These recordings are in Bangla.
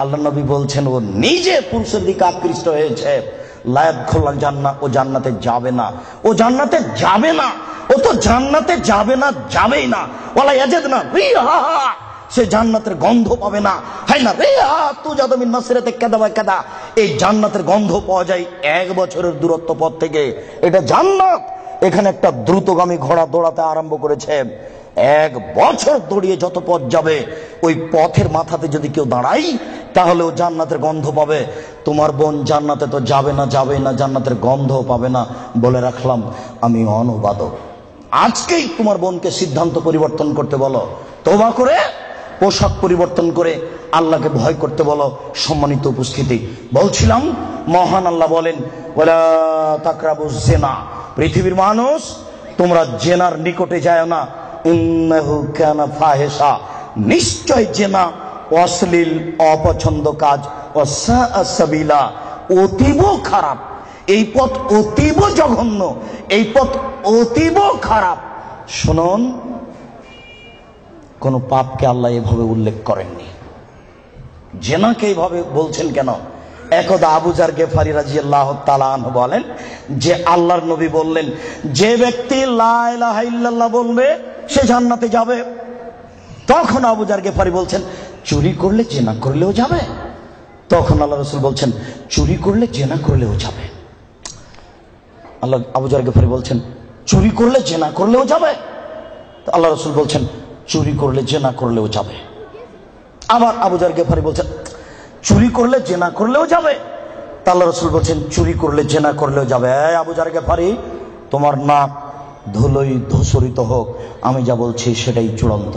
আল্লাহ নবী বলছেন ও নিজে পুরুষের দিকে আকৃষ্ট হয়েছে, লা ইয়াদখুলুল জান্নাহ, ও জান্নাতে যাবে না, ও জান্নাতে যাবে না, ও তো জান্নাতে যাবে না, যাবেই না। ওয়ালা ইয়াজিদনা রিহা, সে জান্নাতের গন্ধ পাবে না। হাই না রিহা তুজাদু মিন মাসিরাতি কাদা ওয়া কাদা, এই জান্নাতের গন্ধ পাওয়া যায় 1 বছরের দূরত্ব পথ থেকে। এটা জান্নাত। এখানে একটা দ্রুতগামী ঘোড়া দৌড়াতে আরম্ভ করেছে, 1 বছর দৌড়িয়ে যত পথ যাবে ওই পথের মাথাতে যদি কেউ দাঁড়াই তাহলে ও জান্নাতের গন্ধ পাবে। তোমার বোন জান্নাতে তো যাবে না, যাবে না, জান্নাতের গন্ধ পাবে না। বলে রাখলাম আমি অনুবাদক। আজকেই তোমার বোনকে সিদ্ধান্ত পরিবর্তন করতে বলো, তওবা করে পোশাক পরিবর্তন করে আল্লাহকে ভয় করতে বলো। সম্মানিত উপস্থিতি, বলছিলাম মহান আল্লাহ বলেন ওয়ালা তাকরাবুজ জিনা, পৃথিবীর মানুষ তোমরা জেনার নিকটে যায় না। ইন্নাহু কানা ফাহিশা, নিশ্চয় জেনা অশ্লীল অপছন্দ কাজ। ওয়াসাআ সাবিলা, অতীব খারাপ। এই পথ অতীব জঘন্য, এই পথ অতীব খারাপ। শুনুন, কোন পাপকে আল্লাহ এভাবে উল্লেখ করেননি, জেনাকে এইভাবে বলছেন কেন? একদা আবু যার গেফারি রাদিয়াল্লাহু তাআলা আনহু বলেন যে আল্লাহর নবী বললেন যে ব্যক্তি লা ইলাহা ইল্লাল্লাহ বলবে সে জান্নাতে যাবে। তখন আবু যার গেফারি বলছেন চুরি করলে জেনা করলেও যাবে? তখন আল্লাহ রাসূল বলছেন চুরি করলে জেনা করলেও যাবে। আল্লাহ আবু যার গেফারি বলছেন চুরি করলে জেনা করলেও যাবে? আল্লাহ রাসূল বলছেন চুরি করলে জেনা করলেও যাবে। আবার আবু যার গেফারি বলছেন চুরি করলে জেনা করলেও যাবে। আল্লাহ রাসূল বলছেন চুরি করলে জেনা করলেও যাবে। আবু যার গেফারি, তোমার নাক ধুলোই ধূসরিত হোক, আমি যা বলছি সেটাই চূড়ান্ত।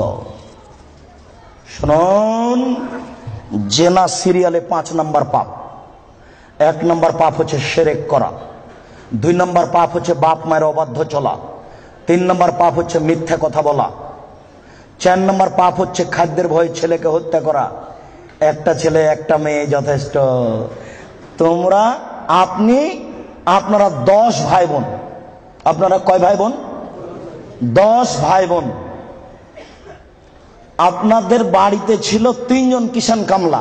শুনুন, জেনা সিরিয়ালে 5 নম্বর পাপ। 1 নম্বর পাপ হচ্ছে শিরক করা, 2 নম্বর পাপ হচ্ছে বাপ মায়ের অবাধ্য চলা, 3 নম্বর পাপ হচ্ছে মিথ্যা কথা বলা, 4 নম্বর পাপ হচ্ছে খাদ্যের ভয়ে ছেলেকে হত্যা করা। একটা ছেলে একটা মেয়ে যথেষ্ট। আপনারা 10 ভাই বোন। আপনারা কয় ভাই বোন? 10 ভাই বোন। আপনাদের বাড়িতে ছিল 3 জন কিষান কামলা,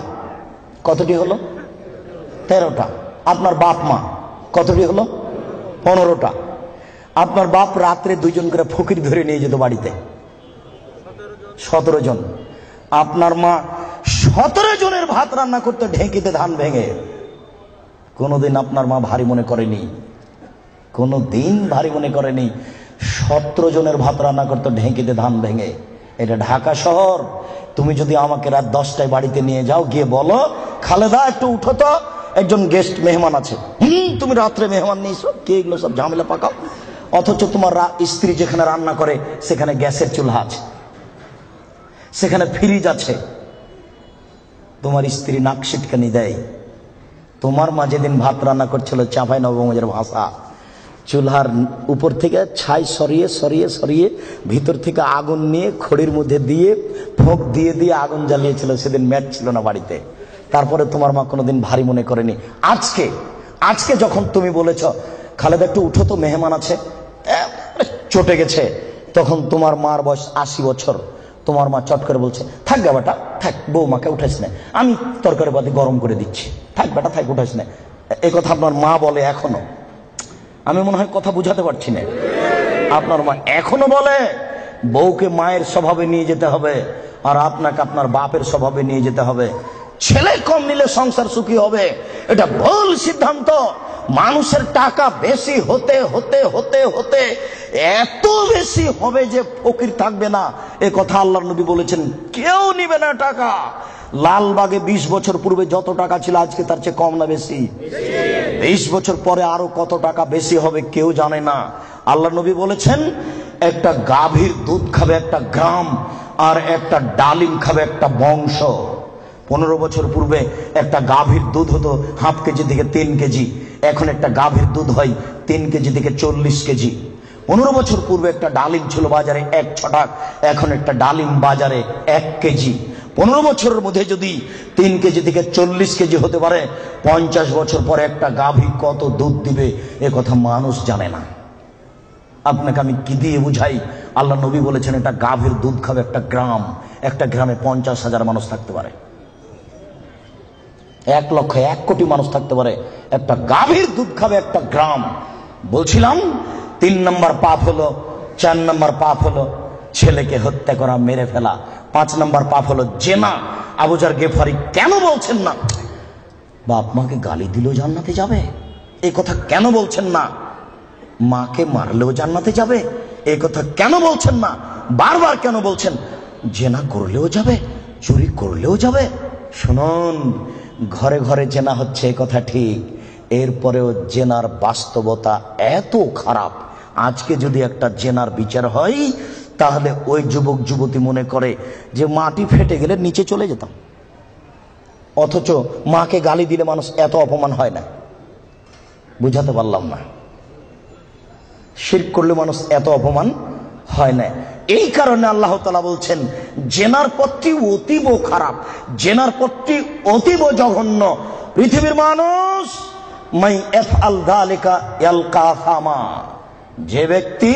কতটি হলো? 13টা। আপনার বাপ মা কতটি হলো? 15টা। আপনার বাপ রাত্রে 2 জন করে ফকির ধরে নিয়ে যেত বাড়িতে, 17 জন। আপনার মা 17 জনের ভাত রান্না করতে ঢেঁকিতে ধান ভেঙে। কোনোদিন আপনার মা ভারী মনে করেনি, কোনোদিন ভারী মনে করেনি। 17 জনের ভাত রান্না করতে ঢেঁকিতে ধান ভেঙে। এটা ঢাকা শহর। তুমি যদি আমাকে রাত 10টায় বাড়িতে নিয়ে যাও, গিয়ে বলো খালেদা একটু উঠো তো, একজন গেস্ট মেহমান আছে। তুমি রাত্রে মেহমান নিয়েছো, কে এগুলো সব ঝামেলা পাকাও? অথচ তোমার স্ত্রী যেখানে রান্না করে সেখানে গ্যাসের চুলা আছে, সেখানে ফ্রিজ আছে। তোমার স্ত্রী নাক সিটকানি দেয়। তোমার মা যেদিন ভাত রান্না করছিল চাঁপাই নবগঞ্জের ভাষা, চুলহার উপর থেকে ছাই সরিয়ে সরিয়ে সরিয়ে ভিতর থেকে আগুন নিয়ে খড়ির মধ্যে দিয়ে ফোঁক দিয়ে দিয়ে আগুন জ্বালিয়েছিল। সেদিন ম্যাট ছিল না বাড়িতে। তারপরে তোমার মা কোনোদিন ভারী মনে করেনি। আজকে যখন তুমি বলেছ খালেদা একটু উঠো তো, মেহমান আছে, চটে গেছে, তখন তোমার মার বয়স 80 বছর। তোমার মা চট করে বলছে থাক গা বেটা থাক, বৌমাকে উঠাইস না, আমি তরকারি বাতি গরম করে দিচ্ছি, থাক বেটা থাক, উঠাইস না। এই কথা আপনার মা বলে এখনো। আমি মনে হয় কথা বুঝাতে পারছি না। আপনার মা এখনো বলে বউকে মায়ের স্বভাবে নিয়ে যেতে হবে, আর আপনাকে আপনার বাপের স্বভাবে নিয়ে যেতে হবে। ছেলে কম নিলে সংসার সুখী হবে, এটা ভুল সিদ্ধান্ত। মানুষের টাকা বেশি হতে হতে হতে হতে এত বেশি হবে যে ফকির থাকবে না। এ কথা আল্লাহর নবী বলেছেন, কেউ নিবে না টাকা। লালবাগে 20 বছর পূর্বে যত টাকা ছিল আজকে তার চেয়ে কম না বেশি? 20 বছর পরে আরো কত টাকা বেশি হবে কেউ জানে না। আল্লাহর নবী বলেছেন একটা গাভীর দুধ খাবে একটা গ্রাম, আর একটা ডালিম খাবে একটা বংশ। 15 বছর পূর্বে একটা গাভীর দুধ হতো হাফ কেজি থেকে 3 কেজি, এখন একটা গাভীর দুধ হয় 3 কেজি থেকে 40 কেজি। 15 বছর পূর্বে একটা ডালিম ছিল বাজারে 1 ছটাক, এখন একটা ডালিম বাজারে 1 কেজি। 15 বছরের মধ্যে যদি 3 কেজি থেকে 40 কেজি হতে পারে, 50 বছর পরে একটা গাভী কত দুধ দিবে এ কথা মানুষ জানে না। আপনাকে আমি কি দিয়ে বুঝাই? আল্লাহ নবী বলেছেন এটা গাভীর দুধ খাবে একটা গ্রাম, একটা গ্রামে 50,000 মানুষ থাকতে পারে। 1,01,00,000 মানুষ থাকতে পারে, একটা গাভীর দুধ খাবে একটা গ্রাম। বলছিলাম 3 নম্বর পাপ হলো, 4 নম্বর পাপ হলো ছেলেকে হত্যা করা, মেরে ফেলা। 5 নম্বর পাপ হলো জেনা। আবু যর গেফারি কেন বলছেন না বাপ মাকে গালি দিলেও জান্নাতে যাবে? এই কথা কেন বলছেন না? মাকে মারলেও জান্নাতে যাবে? এই কথা কেন বলছেন না? বারবার কেন বলছেন জেনা করলেও যাবে, চুরি করলেও যাবে? শুনুন, ঘরে ঘরে জেনা হচ্ছে এ কথা ঠিক, এরপরেও জেনার বাস্তবতা এত খারাপ। আজকে যদি একটা জেনার বিচার হয়, তাহলে ওই যুবক যুবতী মনে করে যে মাটি ফেটে গেলে নিচে চলে যেতাম। অথচ মাকে গালি দিলে মানুষ এত অপমান হয় না। বুঝাতে পারলাম না? শিরক করলে মানুষ এত অপমান হয় না। এই কারণে আল্লাহ তাআলা বলছেন জেনার পথটি অতীব খারাপ, জেনার পথটি অতীব জঘন্য। পৃথিবীর মানুষ মাই ইফআল যালিকা ইয়ালকা আসামা, যে ব্যক্তি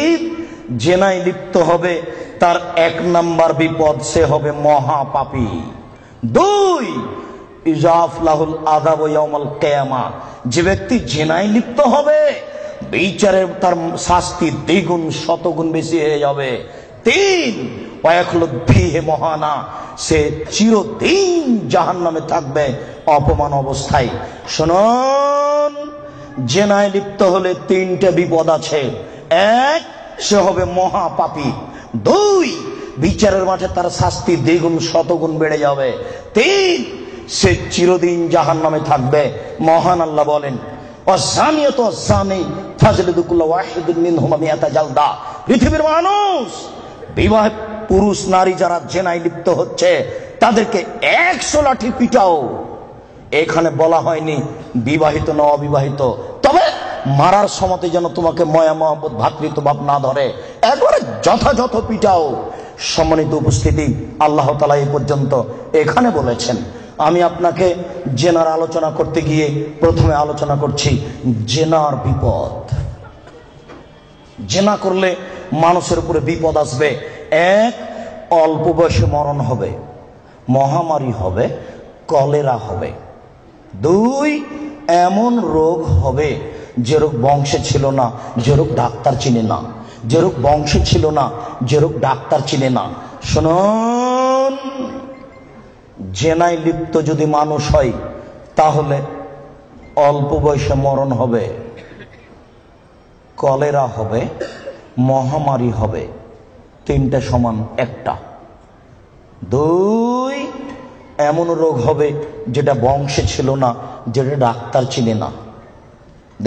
জেনায় লিপ্ত হবে তার 1 নম্বর বিপদ, সে হবে মহাপাপী। 2, ইজাফ লাহুল আযাব ইয়াউমাল কিয়ামা, যে ব্যক্তি জেনায় লিপ্ত হবে বিচারে তার শাস্তি দ্বিগুণ শতগুণ বেশি হয়ে যাবে। 3, ওয়ায়াখলুদ ফীহি মুহানা, সে চিরদিন জাহান্নামে থাকবে অপমান অবস্থায়। শুনুন, জেনায় লিপ্ত হলে 3টে বিপদ আছে। 1, সে হবে মহাপাপী। 2, বিচারের মাঠে তার শাস্তি দ্বিগুণ শতগুণ বেড়ে যাবে। 3, সে চিরদিন জাহান্নামে থাকবে। মহান আল্লাহ বলেন ওয়াসানিয়াতু ওয়াসানি ফাজলিদু কুল্লা ওয়াহিদিন মিনহুমা মিআতা জালদা। পৃথিবীর মানুষ, বিবাহ পুরুষ নারী যারা জেনায় লিপ্ত হচ্ছে তাদেরকে 100 লাঠি পিটাও। এখানে বলা হয়নি বিবাহিত না অবিবাহিত, তবে মারার সময় যেন তোমাকে ময়া মহব্বত ভাতৃত্বভাব না ধরে, একবারে যথাযথ পিটাও। সম্মানিত উপস্থিতি, আল্লাহ তাআলা এই পর্যন্ত এখানে বলেছেন। আমি আপনাকে জেনার আলোচনা করতে গিয়ে প্রথমে আলোচনা করছি জেনার বিপদ। জেনা করলে মানুষের উপরে বিপদ আসবে। 1, অল্প বয়সে মরণ হবে, মহামারী হবে, কলেরা হবে। 2, এমন রোগ হবে যে রোগ বংশে ছিল না, যে রোগ ডাক্তার চিনে না, যে রোগ বংশে ছিল না, যে রোগ ডাক্তার চিনে না। শুনুন, জেনায় লিপ্ত যদি মানুষ হয় তাহলে অল্প বয়সে মরণ হবে, কলেরা হবে, মহামারী হবে। 3টে সমান একটা। 2, এমন রোগ হবে যেটা বংশে ছিল না, যেটা ডাক্তার চিনে না।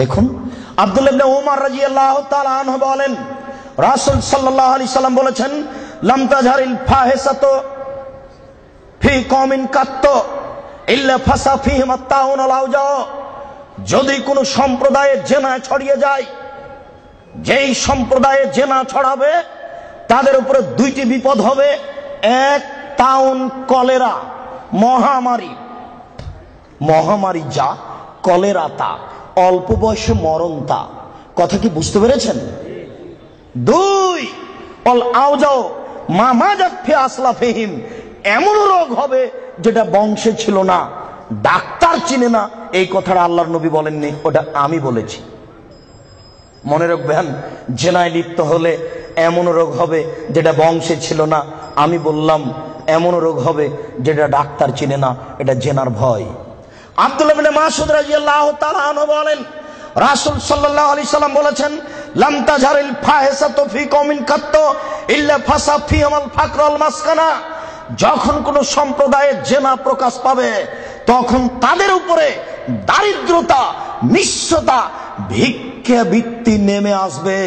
দেখুন, আব্দুল্লাহ ইবনে উমর রাদিয়াল্লাহু তাআলা আনহু বলেন রাসূল সাল্লাল্লাহু আলাইহি সাল্লাম বলেছেন লাম তাজহারিল ফাহিসাতু ফি কওমিন কাত্ত ইল্লা ফাসা ফিহিম আত-তাউন ওয়াল আওজা। যদি কোন সম্প্রদায়ে জেনা ছড়িয়ে যায়, যেই সম্প্রদায়ে জেনা ছড়াবে তাদের উপরে 2টি বিপদ হবে। 1, তাউন, কলেরা, মহামারী। মহামারী যা, কলেরা তা, অল্প বয়সে মরণ তা। কথা কি বুঝতে পেরেছেন? 2, অল আওজাও মামাজাত ফি আসলাফিহিম, এমন রোগ হবে যেটা বংশে ছিল না, ডাক্তার চিনে না। এই কথাটা আল্লাহর নবী বলেননি, ওটা আমি বলেছি। মনে রাখবেন, জেনায় লিপ্ত হলে এমন রোগ হবে যেটা বংশে ছিল না, আমি বললাম। এমন রোগ হবে যেটা ডাক্তার চিনে না, এটা জেনার ভয়। আব্দুল্লাহ ইবনে মাসউদ রাদিয়াল্লাহু তাআলা আনহু বলেন রাসূল সাল্লাল্লাহু আলাইহি সাল্লাম বলেছেন লাম তাজহারিল ফাহিসাতু ফি কওমিন কাত্ত ইল্লা ফাসা ফিহিল ফাকর ওয়াল মাসকানা। যখন কোন সম্প্রদায়ের জেনা প্রকাশ পাবে তখন তাদের উপরে দারিদ্রতা, নিঃস্বতা, ভিক্ষাবৃত্তি নেমে আসবে।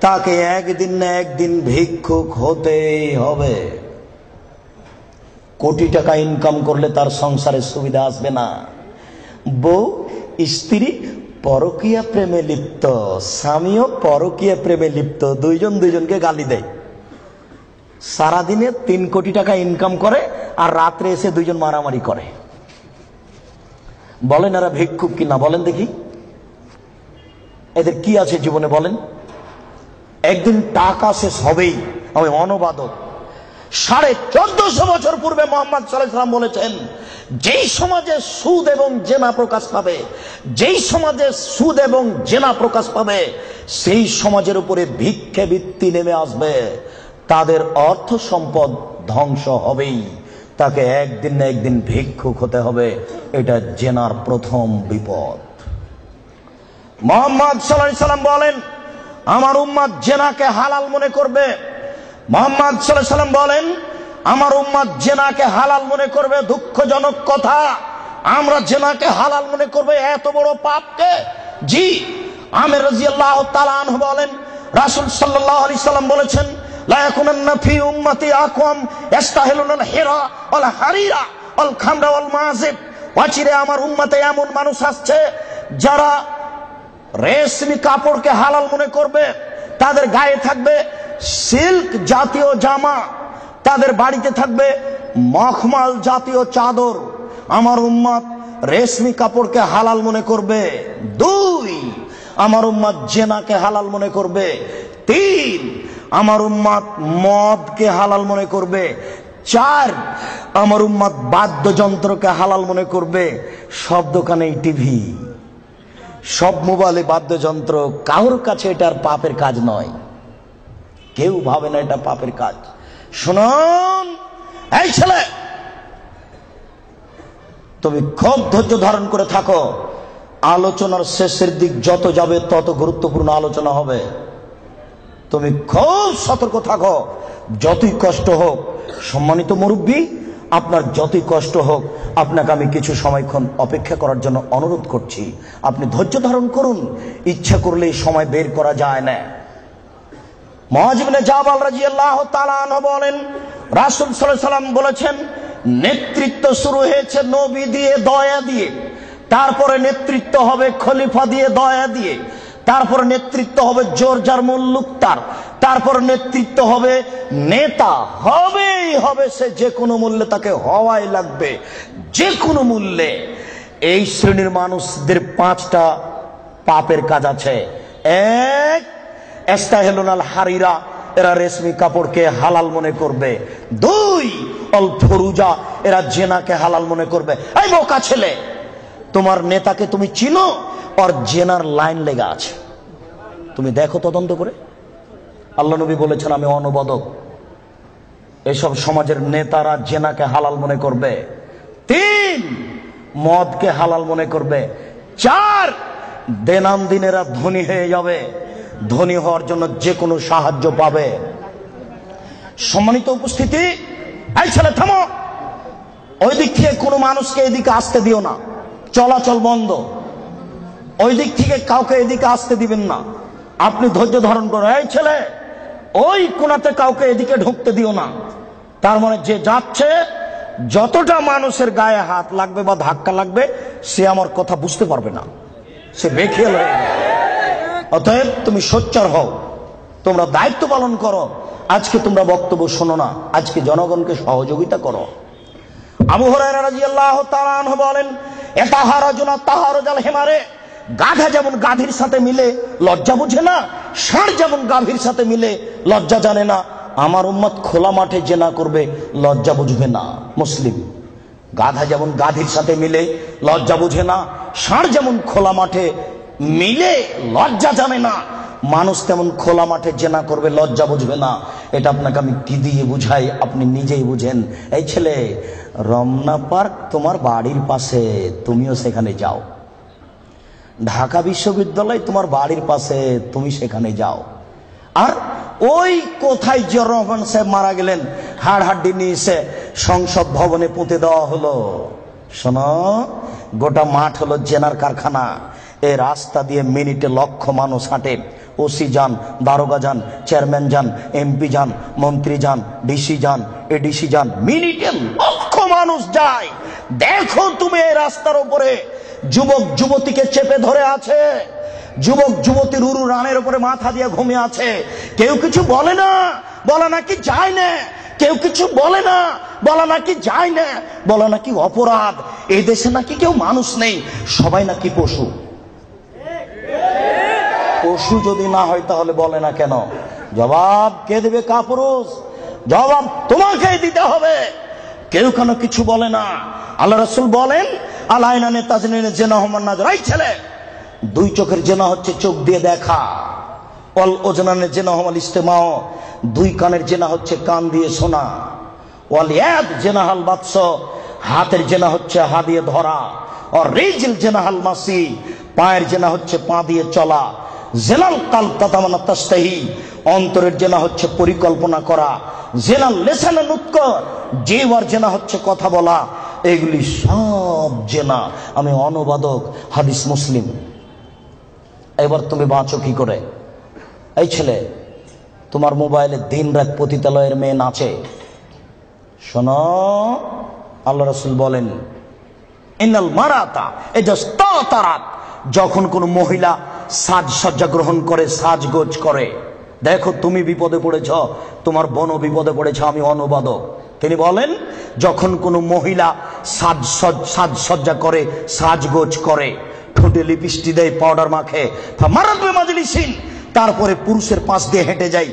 তাকে একদিন না একদিন ভিক্ষুক হতেই হবে। কোটি টাকা ইনকাম করলে তার সংসারে সুবিধা আসবে না। বউ স্ত্রী পরকীয়া প্রেমে লিপ্ত, স্বামীও পরকীয়া প্রেমে লিপ্ত, দুইজন দুইজনকে গালি দেয়। সারাদিনে 3 কোটি টাকা ইনকাম করে আর রাত্রে এসে দুইজন মারামারি করে। বলেন এরা ভিক্ষুক কিনা? বলেন দেখি, এদের কি আছে জীবনে বলেন? একদিন টাকা শেষ হবেই। আমি অনবাদক, 1450 বছর পূর্বে মুহাম্মদ সাল্লাল্লাহু আলাইহি ওয়াসাল্লাম বলেছেন যেই সমাজে সুদ এবং জেনা প্রকাশ পাবে, যেই সমাজে সুদ এবং জেনা প্রকাশ পাবে, সেই সমাজের উপরে ভিক্ষে বৃত্তি নেমে আসবে। তাদের অর্থ সম্পদ ধ্বংস হবেই, তাকে একদিন না একদিন ভিক্ষুক হতে হবে। এটা জেনার প্রথম বিপদ। মুহাম্মদ সাল্লাল্লাহু আলাইহি সাল্লাম বলেন, আমার উম্মত জেনাকে হালাল মনে করবে। মুহাম্মদ সাল্লাল্লাহু আলাইহি সাল্লাম বলেন, আমার উম্মত জেনাকে হালাল মনে করবে। দুঃখজনক কথা, আমরা জেনাকে হালাল মনে করবে, এত বড় পাপকে। জি, আমির রাদিয়াল্লাহু তাআলা আনহু বলেন, রাসূল সাল্লাল্লাহু আলাইহি সাল্লাম বলেছেন, লা ইয়াকুনান্না ফি উম্মতি আকওয়াম ইস্তাহিলুনাল হিরা ওয়াল হারিরা ওয়াল খামরা ওয়াল মাযিব। অচিরে আমার উম্মতে এমন মানুষ আসছে যারা রেশমি কাপড়কে হালাল মনে করবে, তাদের গায়ে থাকবে সিল্ক জাতীয় জামা, তাদের বাড়িতে থাকবে মখমল জাতীয় চাদর। আমার উম্মত রেশমি কাপড়কে হালাল মনে করবে। 2, আমার উম্মত জেনাকে হালাল মনে করবে। 3, আমার উম্মত মদকে হালাল মনে করবে। 4, আমার উম্মত বাদ্যযন্ত্রকে হালাল মনে করবে। সব দোকানেই টিভি, সব মোবাইলে বাদ্যযন্ত্র। কারোর কাছে এটার পাপের কাজ নয়, কেউ ভাবে না এটা পাপের কাজ। শুনুন, এই ছেলে, তুমি খুব ধৈর্য ধারণ করে থাকো। আলোচনার শেষের দিক যত যাবে তত গুরুত্বপূর্ণ আলোচনা হবে। তুমি খুব সতর্ক থাকো, যতই কষ্ট হোক। সম্মানিত মুরব্বী, আপনার যতই কষ্ট হোক, আপনাকে আমি কিছু সময়ক্ষণ অপেক্ষা করার জন্য অনুরোধ করছি। আপনি ধৈর্য ধারণ করুন, ইচ্ছা করলেই সময় বের করা যায় না। মুআয ইবনে জাবাল রাদিয়াল্লাহু তাআলা আনহু বলেন, রাসূল সাল্লাল্লাহু আলাইহি সাল্লাম বলেছেন, নেতৃত্ব শুরু হয়েছে নবী দিয়ে, দয়া দিয়ে, তারপরে নেতৃত্ব হবে খলিফা দিয়ে, দয়া দিয়ে, তারপরে নেতৃত্ব হবে জোর যার মুল্লুক তার, তারপর নেতৃত্ব হবে নেতা। হবেই হবে, সে যে কোনো মূল্যে, তাকে হওয়াই লাগবে, যে কোনো মূল্যে। এই শ্রেণীর মানুষদের 5টা পাপের কাজ আছে। 1, ইস্তাহিলুনাল হারিরা, এরা রেশমি কাপড়কে হালাল মনে করবে। 2, অল ফুরুজা, এরা জেনাকে হালাল মনে করবে। এই বোকা ছেলে, তোমার নেতাকে তুমি চিনো? আর জেনার লাইন লেগে আছে, তুমি দেখো তদন্ত করে। আল্লাহ নবী বলেছেন, আমি অনুবাদক। এসব সমাজের নেতারা জেনাকে হালাল মনে করবে। 3, মদকে হালাল মনে করবে। 4, দিনান-দিন এরা ধনী হয়ে যাবে, ধনী হওয়ার জন্য যে কোনো সাহায্য পাবে। সম্মানিত উপস্থিতি, এই ছেলে থামো। ওই দিক থেকে কোনো মানুষকে এদিকে আসতে দিও না, চলাচল বন্ধ। ওই দিক থেকে কাউকে এদিকে আসতে দিবেন না। আপনি ধৈর্য ধারণ করুন। এই ছেলে, ওই কোণাতে কাউকে এদিকে ঢুকতে দিও না। তার মানে যে যাচ্ছে, যতটা মানুষের গায়ে হাত লাগবে বা ধাক্কা লাগবে, সে আমার কথা বুঝতে পারবে না, সে বেখেয়াল হয়ে যাবে। অতএব তুমি সোচ্চার হও, তোমরা দায়িত্ব পালন করো। আজকে তোমরা বক্তব্য শোনো না, আজকে জনগণকে সহযোগিতা করো। আবু হুরায়রা রাদিয়াল্লাহু তাআলা আনহু বলেন, ইতাহারাজুনা তাহারুজাল হিমারে, গাধা যেমন গাভীর সাথে মিলে লজ্জা বুঝে না, ষাঁড় যেমন গাভীর সাথে মিলে লজ্জা জানে না, আমার উম্মত খোলা মাঠে জেনা করবে, লজ্জা বুঝবে না। মুসলিম। গাধা যেমন গাধীর সাথে মিলে লজ্জা বুঝে না, ষাঁড় যেমন খোলা মাঠে মিলে লজ্জা জানে না, মানুষ তেমন খোলা মাঠে জেনা করবে, লজ্জা বুঝবে না। এটা আপনাকে আমি কি দিয়ে বুঝাই, আপনি নিজেই বুঝেন। এই ছেলে, রমনা পার্ক তোমার বাড়ির পাশে, তুমিও সেখানে যাও। ঢাকা বিশ্ববিদ্যালয় তোমার বাড়ির পাশে, তুমি সেখানে যাও। আর ওই কোথায় জিয়াউর রহমান সাহেব মারা গেলেন, হাড়হাড্ডি নিয়ে এসে সংসদ ভবনে পুঁতে দেওয়া হলো। শোনো, গোটা মাঠ হলো জেনার কারখানা। এই রাস্তা দিয়ে মিনিটে লক্ষ মানুষ হাঁটে। ওসি যান, দারোগা যান, চেয়ারম্যান যান, এমপি যান, মন্ত্রী যান, ডিসি যান, এডিসি যান, মিনিটে লক্ষ মানুষ যায়। দেখো তুমি এই রাস্তার উপরে যুবক যুবতীকে চেপে ধরে আছে, যুবক যুবতীর উরু রানের উপরে মাথা দিয়ে ঘুমিয়ে আছে। কেউ কিছু বলে না, বলা নাকি যায় না। কেউ কিছু বলে না, বলা নাকি যায় না, বলা নাকি অপরাধ। এই দেশে নাকি কেউ মানুষ নেই, সবাই নাকি পশু। পশু যদি না হয় তাহলে বলে না কেন? জবাব কে দেবে? কাপুরুষ। জবাব তোমাকেই দিতে হবে। কেউ কেন কিছু বলে না। আল্লাহ রাসূল বলেন, আলাইনানে তাজনিনে জেনা হমান নাজর, এই ছেলে, দুই চোখের জেনা হচ্ছে চোখ দিয়ে দেখা। অল ওজনানে জেনা হমাল ইস্তেমাও, দুই কানের জেনা হচ্ছে কান দিয়ে শোনা। ওয়াল ইয়াদ জেনাহাল বাতস, হাতের জেনা হচ্ছে হাত দিয়ে ধরা। আর রিজিল জেনাহাল মাসি, পায়ের জেনা হচ্ছে পা দিয়ে চলা। জেনাল কালব তাতামানা তাস্তাহি, অন্তরের জেনা হচ্ছে পরিকল্পনা করা। জেনাল লেসানে নুতক, জিহ্বার জেনা হচ্ছে কথা বলা। এগুলি সব জেনা। আমি অনুবাদক, হাদিস মুসলিম। এবার তুমি বাঁচো কি করে? এই ছেলে, তোমার মোবাইলে দিন রাত পতিতালয়ের মেয়ে নাচে, শোনো, আল্লাহ রাসূল বলেন, ইন্নাল মারাতা ইজাস্তাতারাত, যখন কোন মহিলা সাজসজ্জা গ্রহণ করে, সাজগোজ করে, দেখো তুমি বিপদে পড়েছ, তোমার বোনও বিপদে পড়েছ। আমি অনুবাদক। তিনি বলেন, যখন কোন মহিলা সাজসজ্জা করে, সাজগোজ করে, ঠোঁটে লিপস্টিক দেয়, পাউডার মাখে, ফামারাত বিমাজলিসিন, তারপরে পুরুষের পাশ দিয়ে হেঁটে যাই,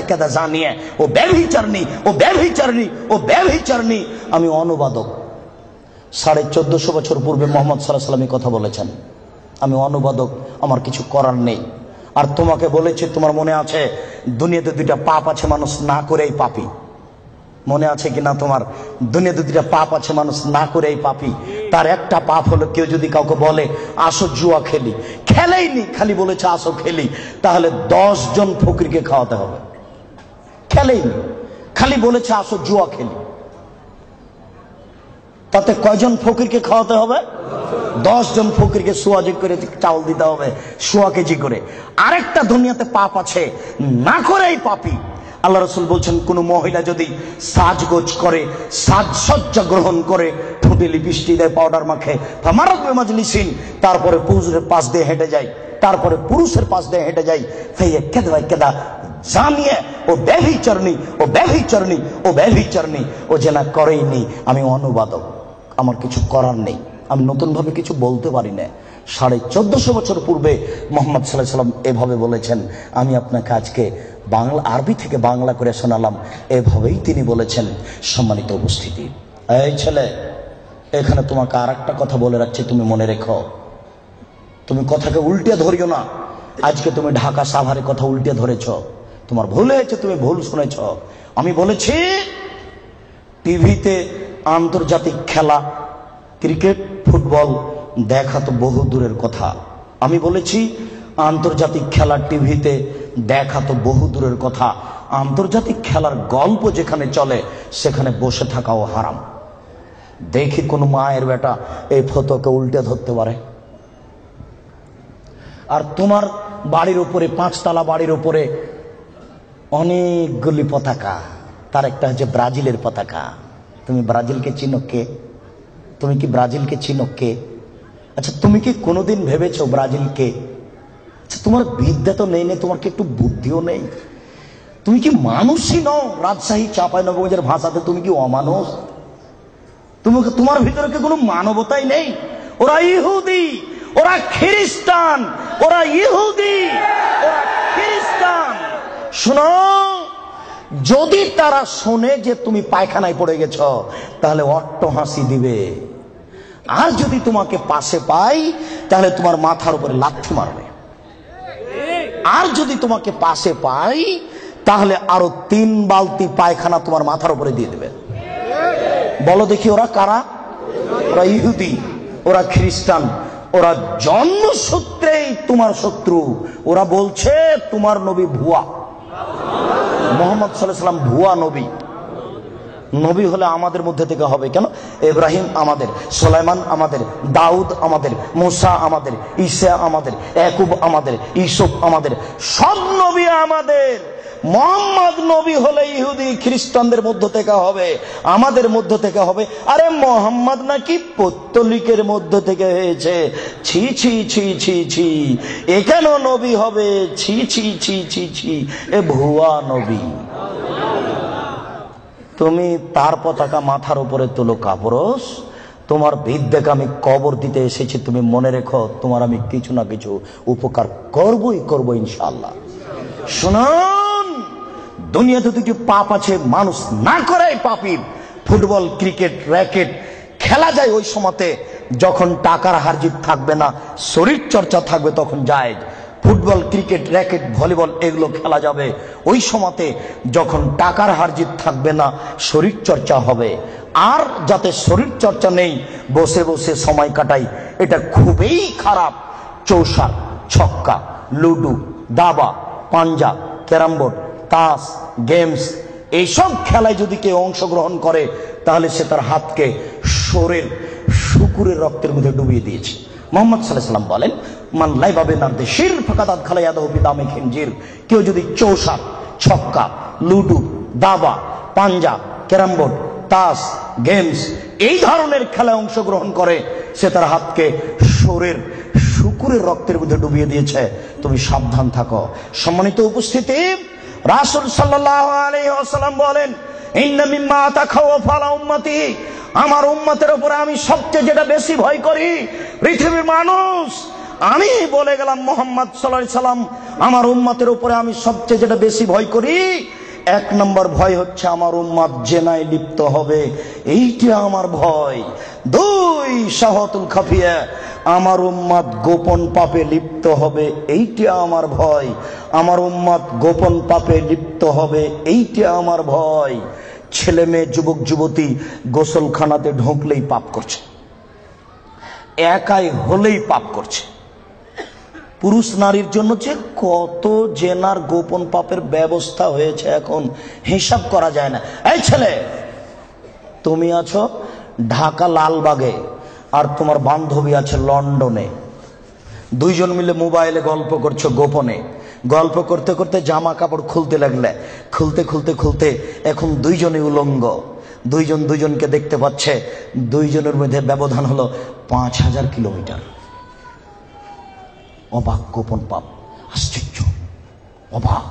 কেদা জানিয়ে ও ব্যভিচারণী, ও ব্যভিচারণী, ও ব্যভিচারণী। আমি অনুবাদক। 1450 বছর পূর্বে মুহাম্মদ সাল্লাল্লাহু আলাইহি ওয়াসাল্লাম কথা বলেছেন। আমি অনুবাদক, আমার কিছু করার নেই। আর তোমাকে বলেছে, তোমার মনে আছে দুনিয়াতে দুইটা পাপ আছে, মানুষ না করেই পাপী। মনে আছে কিনা তোমার? দুনিয়াতে দুইটা পাপ আছে, মানুষ না করেই পাপী। তার একটা পাপ হলো, কেউ যদি কাউকে বলে আসো জুয়া খেলি, খেলেইনি, খালি বলেছে আসো খেলি, তাহলে 10 জন ফকিরকে খাওয়াতে হবে। খেলেইনি, খালি বলেছে আসো জুয়া খেলি, তাতে কয়জন ফকিরকে খাওয়াতে হবে? 10 জন ফকিরকে সোয়াজি করে চাউল দিতে হবে, 100 কেজি করে। আরেকটা দুনিয়াতে পাপ আছে, না করেই পাপী। আল্লাহ রাসূল বলছেন, কোন মহিলা যদি সাজগোজ করে, সাজসজ্জা গ্রহণ করে, ঠোঁটে লিপস্টিক দেয়, পাউডার মাখে, ফামারাত বিমাজলিসিন, তারপরে পুরুষের পাশ দিয়ে হেঁটে যায়, তারপরে পুরুষের পাশ দিয়ে হেঁটে যায়, কেদা জানিয়ে ও ব্যভিচারণী, ও ব্যভিচারণী, ও ব্যভিচারণী, ও জেনা করেইনি। আমি অনুবাদক, আমার কিছু করার নেই, আমি নতুন ভাবে কিছু বলতে পারি না। 1450 বছর পূর্বে মুহাম্মদ সাল্লাল্লাহু আলাইহি ওয়াসাল্লাম এভাবে বলেছেন। আমি আপনাকে আজকে বাংলা, আরবি থেকে বাংলা করে শোনালাম। এভাবেই তিনি বলেছেন। সম্মানিত উপস্থিতি, এই ছেলে, এখানে তোমাকে আর একটা কথা বলে রাখছি, তুমি মনে রেখো। তুমি কথাকে উল্টে ধরিও না। আজকে তুমি ঢাকা সাভারের কথা উল্টে ধরেছ, তোমার ভুল হয়েছে, তুমি ভুল শুনেছ। আমি বলেছি টিভিতে আন্তর্জাতিক খেলা, ক্রিকেট, ফুটবল দেখা তো বহু দূরের কথা। আমি বলেছি আন্তর্জাতিক খেলা টিভিতে দেখা তো বহু দূরের কথা, আন্তর্জাতিক খেলার গল্প যেখানে চলে সেখানে বসে থাকাও হারাম। দেখি কোন মায়ের বেটা এই ফতোকে উল্টে ধরতে পারে। আর তোমার বাড়ির উপরে, 5 তলা বাড়ির উপরে অনেকগুলি পতাকা, তার একটা হচ্ছে ব্রাজিলের পতাকা। তুমি ব্রাজিলকে চিনো কে? তুমি কি ব্রাজিলকে চিনো কে? আচ্ছা, তুমি কি কোনোদিন ভেবেছো ব্রাজিলকে? আচ্ছা, তোমার বিদ্যা তো নেই, তোমার কি একটু বুদ্ধিও নেই? তুমি কি মানুষই নও? রাজশাহী চাঁপাইনবাবগঞ্জের ভাষাতে তুমি কি অমানুষ? তোমার ভিতরে কি কোনো মানবতাই নেই? ওরা ইহুদি, ওরা খ্রিস্টান, ওরা ইহুদি, ওরা খ্রিস্টান। শোনো, যদি তারা শোনে যে তুমি পায়খানায় পড়ে গেছ, তাহলে অট্ট হাসি দিবে। আর যদি তোমাকে পাশে পাই, তাহলে তোমার মাথার উপরে লাথি মারবে। আর যদি তোমাকে পাশে পাই, তাহলে আরো 3 বালতি পায়খানা তোমার মাথার উপরে দিয়ে দেবে। বলো দেখি, ওরা কারা? ওরা ইহুদি, ওরা খ্রিস্টান, ওরা জন্মসূত্রেই তোমার শত্রু। ওরা বলছে তোমার নবী ভুয়া, মুহাম্মদ সাল্লাল্লাহু আলাইহি ওয়াসাল্লাম ভুয়া নবী। নবী হলে আমাদের মধ্যে থেকে হবে কেন? ইব্রাহিম আমাদের, সুলাইমান আমাদের, দাউদ আমাদের, মুসা আমাদের, ঈসা আমাদের, ইয়াকুব আমাদের, ইউসুফ আমাদের, সব নবী আমাদের। মুহাম্মদ নবী হলে ইহুদি খ্রিস্টানদের মধ্য থেকে হবে, আমাদের মধ্য থেকে হবে। আরে মুহাম্মদ নাকি পৌত্তলিকের মধ্য থেকে হয়েছে। ছি ছি ছি ছি ছি, এ কেন নবী হবে? ছি ছি ছি ছি ছি, এ ভুয়া নবী। তুমি তার পতাকা মাথার উপরে তুলো কাপুরুষ। তোমার বিদ্যাকে আমি কবর দিতে এসেছি, তুমি মনে রেখো, তোমার আমি কিছু না কিছু উপকার করবই করবো ইনশাআল্লাহ। শুনুন, দুনিয়াতে দুটি পাপ আছে, মানুষ না করেই পাপী। ফুটবল, ক্রিকেট, র্যাকেট খেলা যায় ওই সময়তে যখন টাকার হারজিত থাকবে না, শরীর চর্চা থাকবে, তখন যায়। ফুটবল, ক্রিকেট, র্যাকেট, ভলিবল এগুলো খেলা যাবে ওই সময়তে যখন টাকার হারজিত থাকবে না, শরীর চর্চা হবে। আর যাতে শরীর চর্চা নেই, বসে বসে সময় কাটাই, এটা খুবই খারাপ। চৌসার, ছক্কা, লুডু, দাবা, পাঞ্জা, ক্যারাম বোর্ড, তাস, গেমস এইসব খেলায় যদি কেউ অংশগ্রহণ করে তাহলে সে তার হাতকে শরীর শুকুরের রক্তের মধ্যে ডুবিয়ে দিয়েছে। মোহাম্মদ সাল্লাল্লাহু আলাইহি ওয়াসাল্লাম বলেন, মান লাইবা বিনারদি শির ফাকাদাত খালায়াদাহু বিদামি খিনজির। কেউ যদি চৌসার, ছক্কা, লুডু, দাবা, পাঞ্জা, ক্যারাম বোর্ড, তাস, গেমস এই ধরনের খেলায় অংশগ্রহণ করে, সে তার হাতকে শরীর শুকুরের রক্তের মধ্যে ডুবিয়ে দিয়েছে। তুমি সাবধান থাকো। সম্মানিত উপস্থিতি, রাসূল সাল্লাল্লাহু আলাইহি ওয়াসাল্লাম বলেন, ইন্না মিম্মা তাখাওয়াফা আলা উম্মতি, আমার উম্মতের উপরে আমি সবচেয়ে যেটা বেশি ভয় করি, পৃথিবীর মানুষ, আমি বলে গেলাম মুহাম্মদ সাল্লাল্লাহু আলাইহি সাল্লাম, আমার উম্মতের উপরে আমি সবচেয়ে যেটা বেশি ভয় করি, এক নম্বর ভয় হচ্ছে আমার উম্মত জেনায় লিপ্ত হবে, এইটা আমার ভয়। দুই, শাহওয়াতুল খাফিয়া, আমার উম্মত গোপন পাপে লিপ্ত হবে, এইটা আমার ভয়। আমার উম্মত গোপন পাপে লিপ্ত হবে, এইটা আমার ভয়। ছেলে মেয়ে, যুবক যুবতী গোসলখানাতে ঢুকলেই পাপ করছে, একাই হলেই পাপ করছে। পুরুষ নারীর জন্য যে কত জেনার গোপন পাপের ব্যবস্থা হয়েছে এখন হিসাব করা যায় না। এই ছেলে, তুমি আছো ঢাকা লালবাগে আর তোমার বান্ধবী আছে লন্ডনে, দুইজন মিলে মোবাইলে গল্প করছো গোপনে। গল্প করতে করতে জামা কাপড় খুলতে লাগলে, খুলতে খুলতে খুলতে এখন দুইজনই উলঙ্গ, দুইজন দুইজনকে দেখতে পাচ্ছে, দুইজনের মধ্যে ব্যবধান হলো 5000 কিলোমিটার। অবাক, গোপন পাপ, আশ্চর্য, অবাক।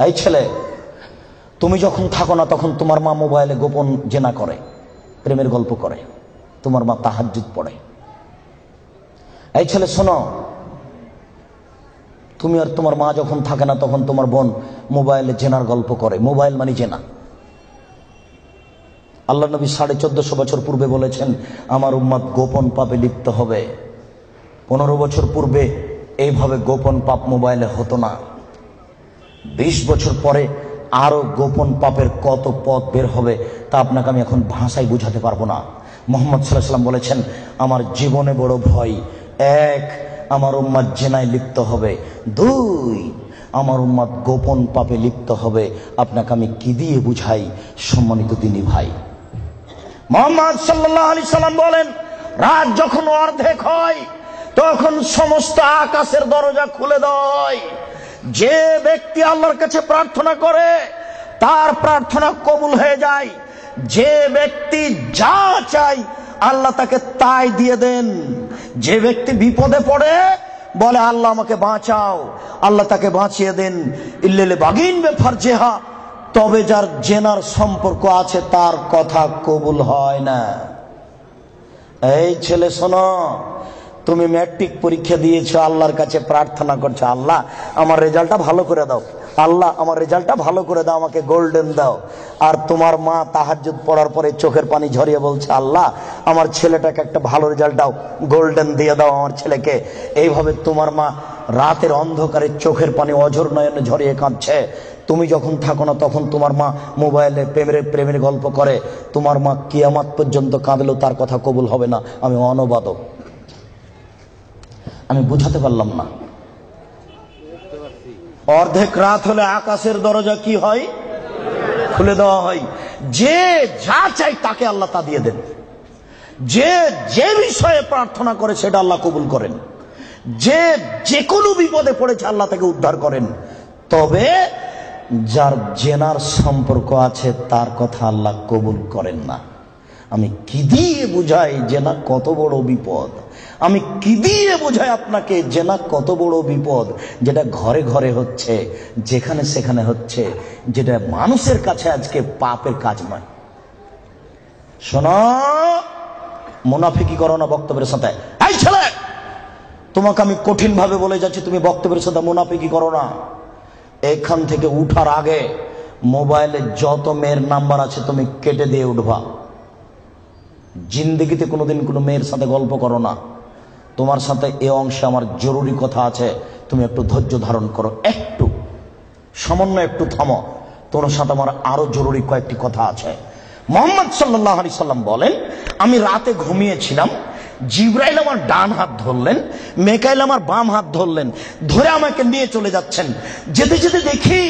এই ছেলে, তুমি যখন থাকো না তখন তোমার মা মোবাইলে গোপন জেনা করে, প্রেমের গল্প করে, তোমার মা তাহাজ্জুদ পড়ে। এই ছেলে শোনো, তুমি আর তোমার মা যখন থাকে না তখন তোমার বোন মোবাইলে জেনার গল্প করে। মোবাইল মানে জেনা। আল্লাহ নবী 1450 বছর পূর্বে বলেছেন, আমার উম্মত গোপন পাপে লিপ্ত হবে। 15 বছর পূর্বে এইভাবে গোপন পাপ মোবাইলে হতো না। 20 বছর পরে আরো গোপন পাপের কত পথ বের হবে তা আপনাকে আমি এখন ভাষায় বুঝাতে পারবো না। মুহাম্মদ সাল্লাল্লাহু আলাইহি ওয়াসাল্লাম বলেছেন, আমার জীবনে বড় ভয়, এক, আমার উম্মত জেনায় লিপ্ত হবে, দুই, আমার উম্মত গোপন পাপে লিপ্ত হবে। আপনাকে আমি কি দিয়ে বুঝাই সম্মানিত দিনী ভাই? মুহাম্মদ সাল্লাল্লাহু আলাইহি ওয়াসাল্লাম বলেন, রাত যখন অর্ধেক হয় তখন সমস্ত আকাশের দরজা খুলে দেয়। যে ব্যক্তি আল্লাহর কাছে প্রার্থনা করে তার প্রার্থনা কবুল হয়ে যায়। যে ব্যক্তি যা চায় আল্লাহ তাকে তাই দিয়ে দেন। যে ব্যক্তি বিপদে পড়ে বলে আল্লাহ আমাকে বাঁচাও, আল্লাহ তাকে বাঁচিয়ে দেন। ইল্লাল বাগিন বে ফারজেহা, তবে যার জেনার সম্পর্ক আছে তার কথা কবুল হয় না। এই ছেলে শোনো, তুমি ম্যাট্রিক পরীক্ষা দিয়েছো, আল্লাহর কাছে প্রার্থনা করছো, আল্লাহ আমার রেজাল্টটা ভালো করে দাও, আল্লাহ আমার রেজাল্টটা ভালো করে দাও, আমাকে গোল্ডেন দাও। আর তোমার মা তাহাজ্জুদ পড়ার পরে চোখের পানি ঝরিয়ে বলছে, আল্লাহ আমার ছেলেটাকে একটা ভালো রেজাল্ট দাও, গোল্ডেন দিয়ে দাও আমার ছেলেকে। এইভাবে তোমার মা রাতের অন্ধকারে চোখের পানি অঝর নয়নে ঝরিয়ে কাঁদছে। তুমি যখন থাকো না তখন তোমার মা মোবাইলে প্রেমের গল্প করে। তোমার মা কিয়ামত পর্যন্ত কাঁদলেও তার কথা কবুল হবে না। আমি অনুবাদক, আমি বুঝাতে পারলাম না। অর্ধেক রাত হলে আকাশের দরজা কি হয়? খুলে দেওয়া হয়। যে যা চাই তাকে আল্লাহ তা দিয়ে দেন। যে যে বিষয়ে প্রার্থনা করে সেটা আল্লাহ কবুল করেন। যে যে কোনো বিপদে পড়েছে আল্লাহ তাকে উদ্ধার করেন। তবে যার জেনার সম্পর্ক আছে তার কথা আল্লাহ কবুল করেন না। আমি কি দিয়ে বুঝাই জেনা কত বড় বিপদ? আমি কি দিয়ে বোঝাই আপনাকে জেনা কত বড় বিপদ? যেটা ঘরে ঘরে হচ্ছে, যেখানে সেখানে হচ্ছে, যেটা মানুষের কাছে আজকে পাপের কাজ নয়। শোনো, মুনাফিকি করো না বক্তব্যের সাথে। এই ছেলে, তোমাকে আমি কঠিন ভাবে বলে যাচ্ছি, তুমি বক্তব্যের সাথে মুনাফিকি করো না। এখান থেকে উঠার আগে মোবাইলে যত মেয়ের নাম্বার আছে তুমি কেটে দিয়ে উঠবা। জিন্দগিতে কোনোদিন কোনো মেয়ের সাথে গল্প করো না। তোমার সাথে এ অংশে আমার জরুরি কথা আছে, তুমি একটু ধৈর্য ধারণ করো, একটু সামান্য একটু থামো। তোমার সাথে আমার আরো জরুরি কয়েকটি কথা আছে। মুহাম্মদ সাল্লাল্লাহু আলাইহি সাল্লাম বলেন, আমি রাতে ঘুমিয়েছিলাম, জিবরাইল আমার ডান হাত ধরলেন, মেকাইল আমার বাম হাত ধরলেন, ধরে আমাকে নিয়ে চলে যাচ্ছেন। যেতে যেতে দেখি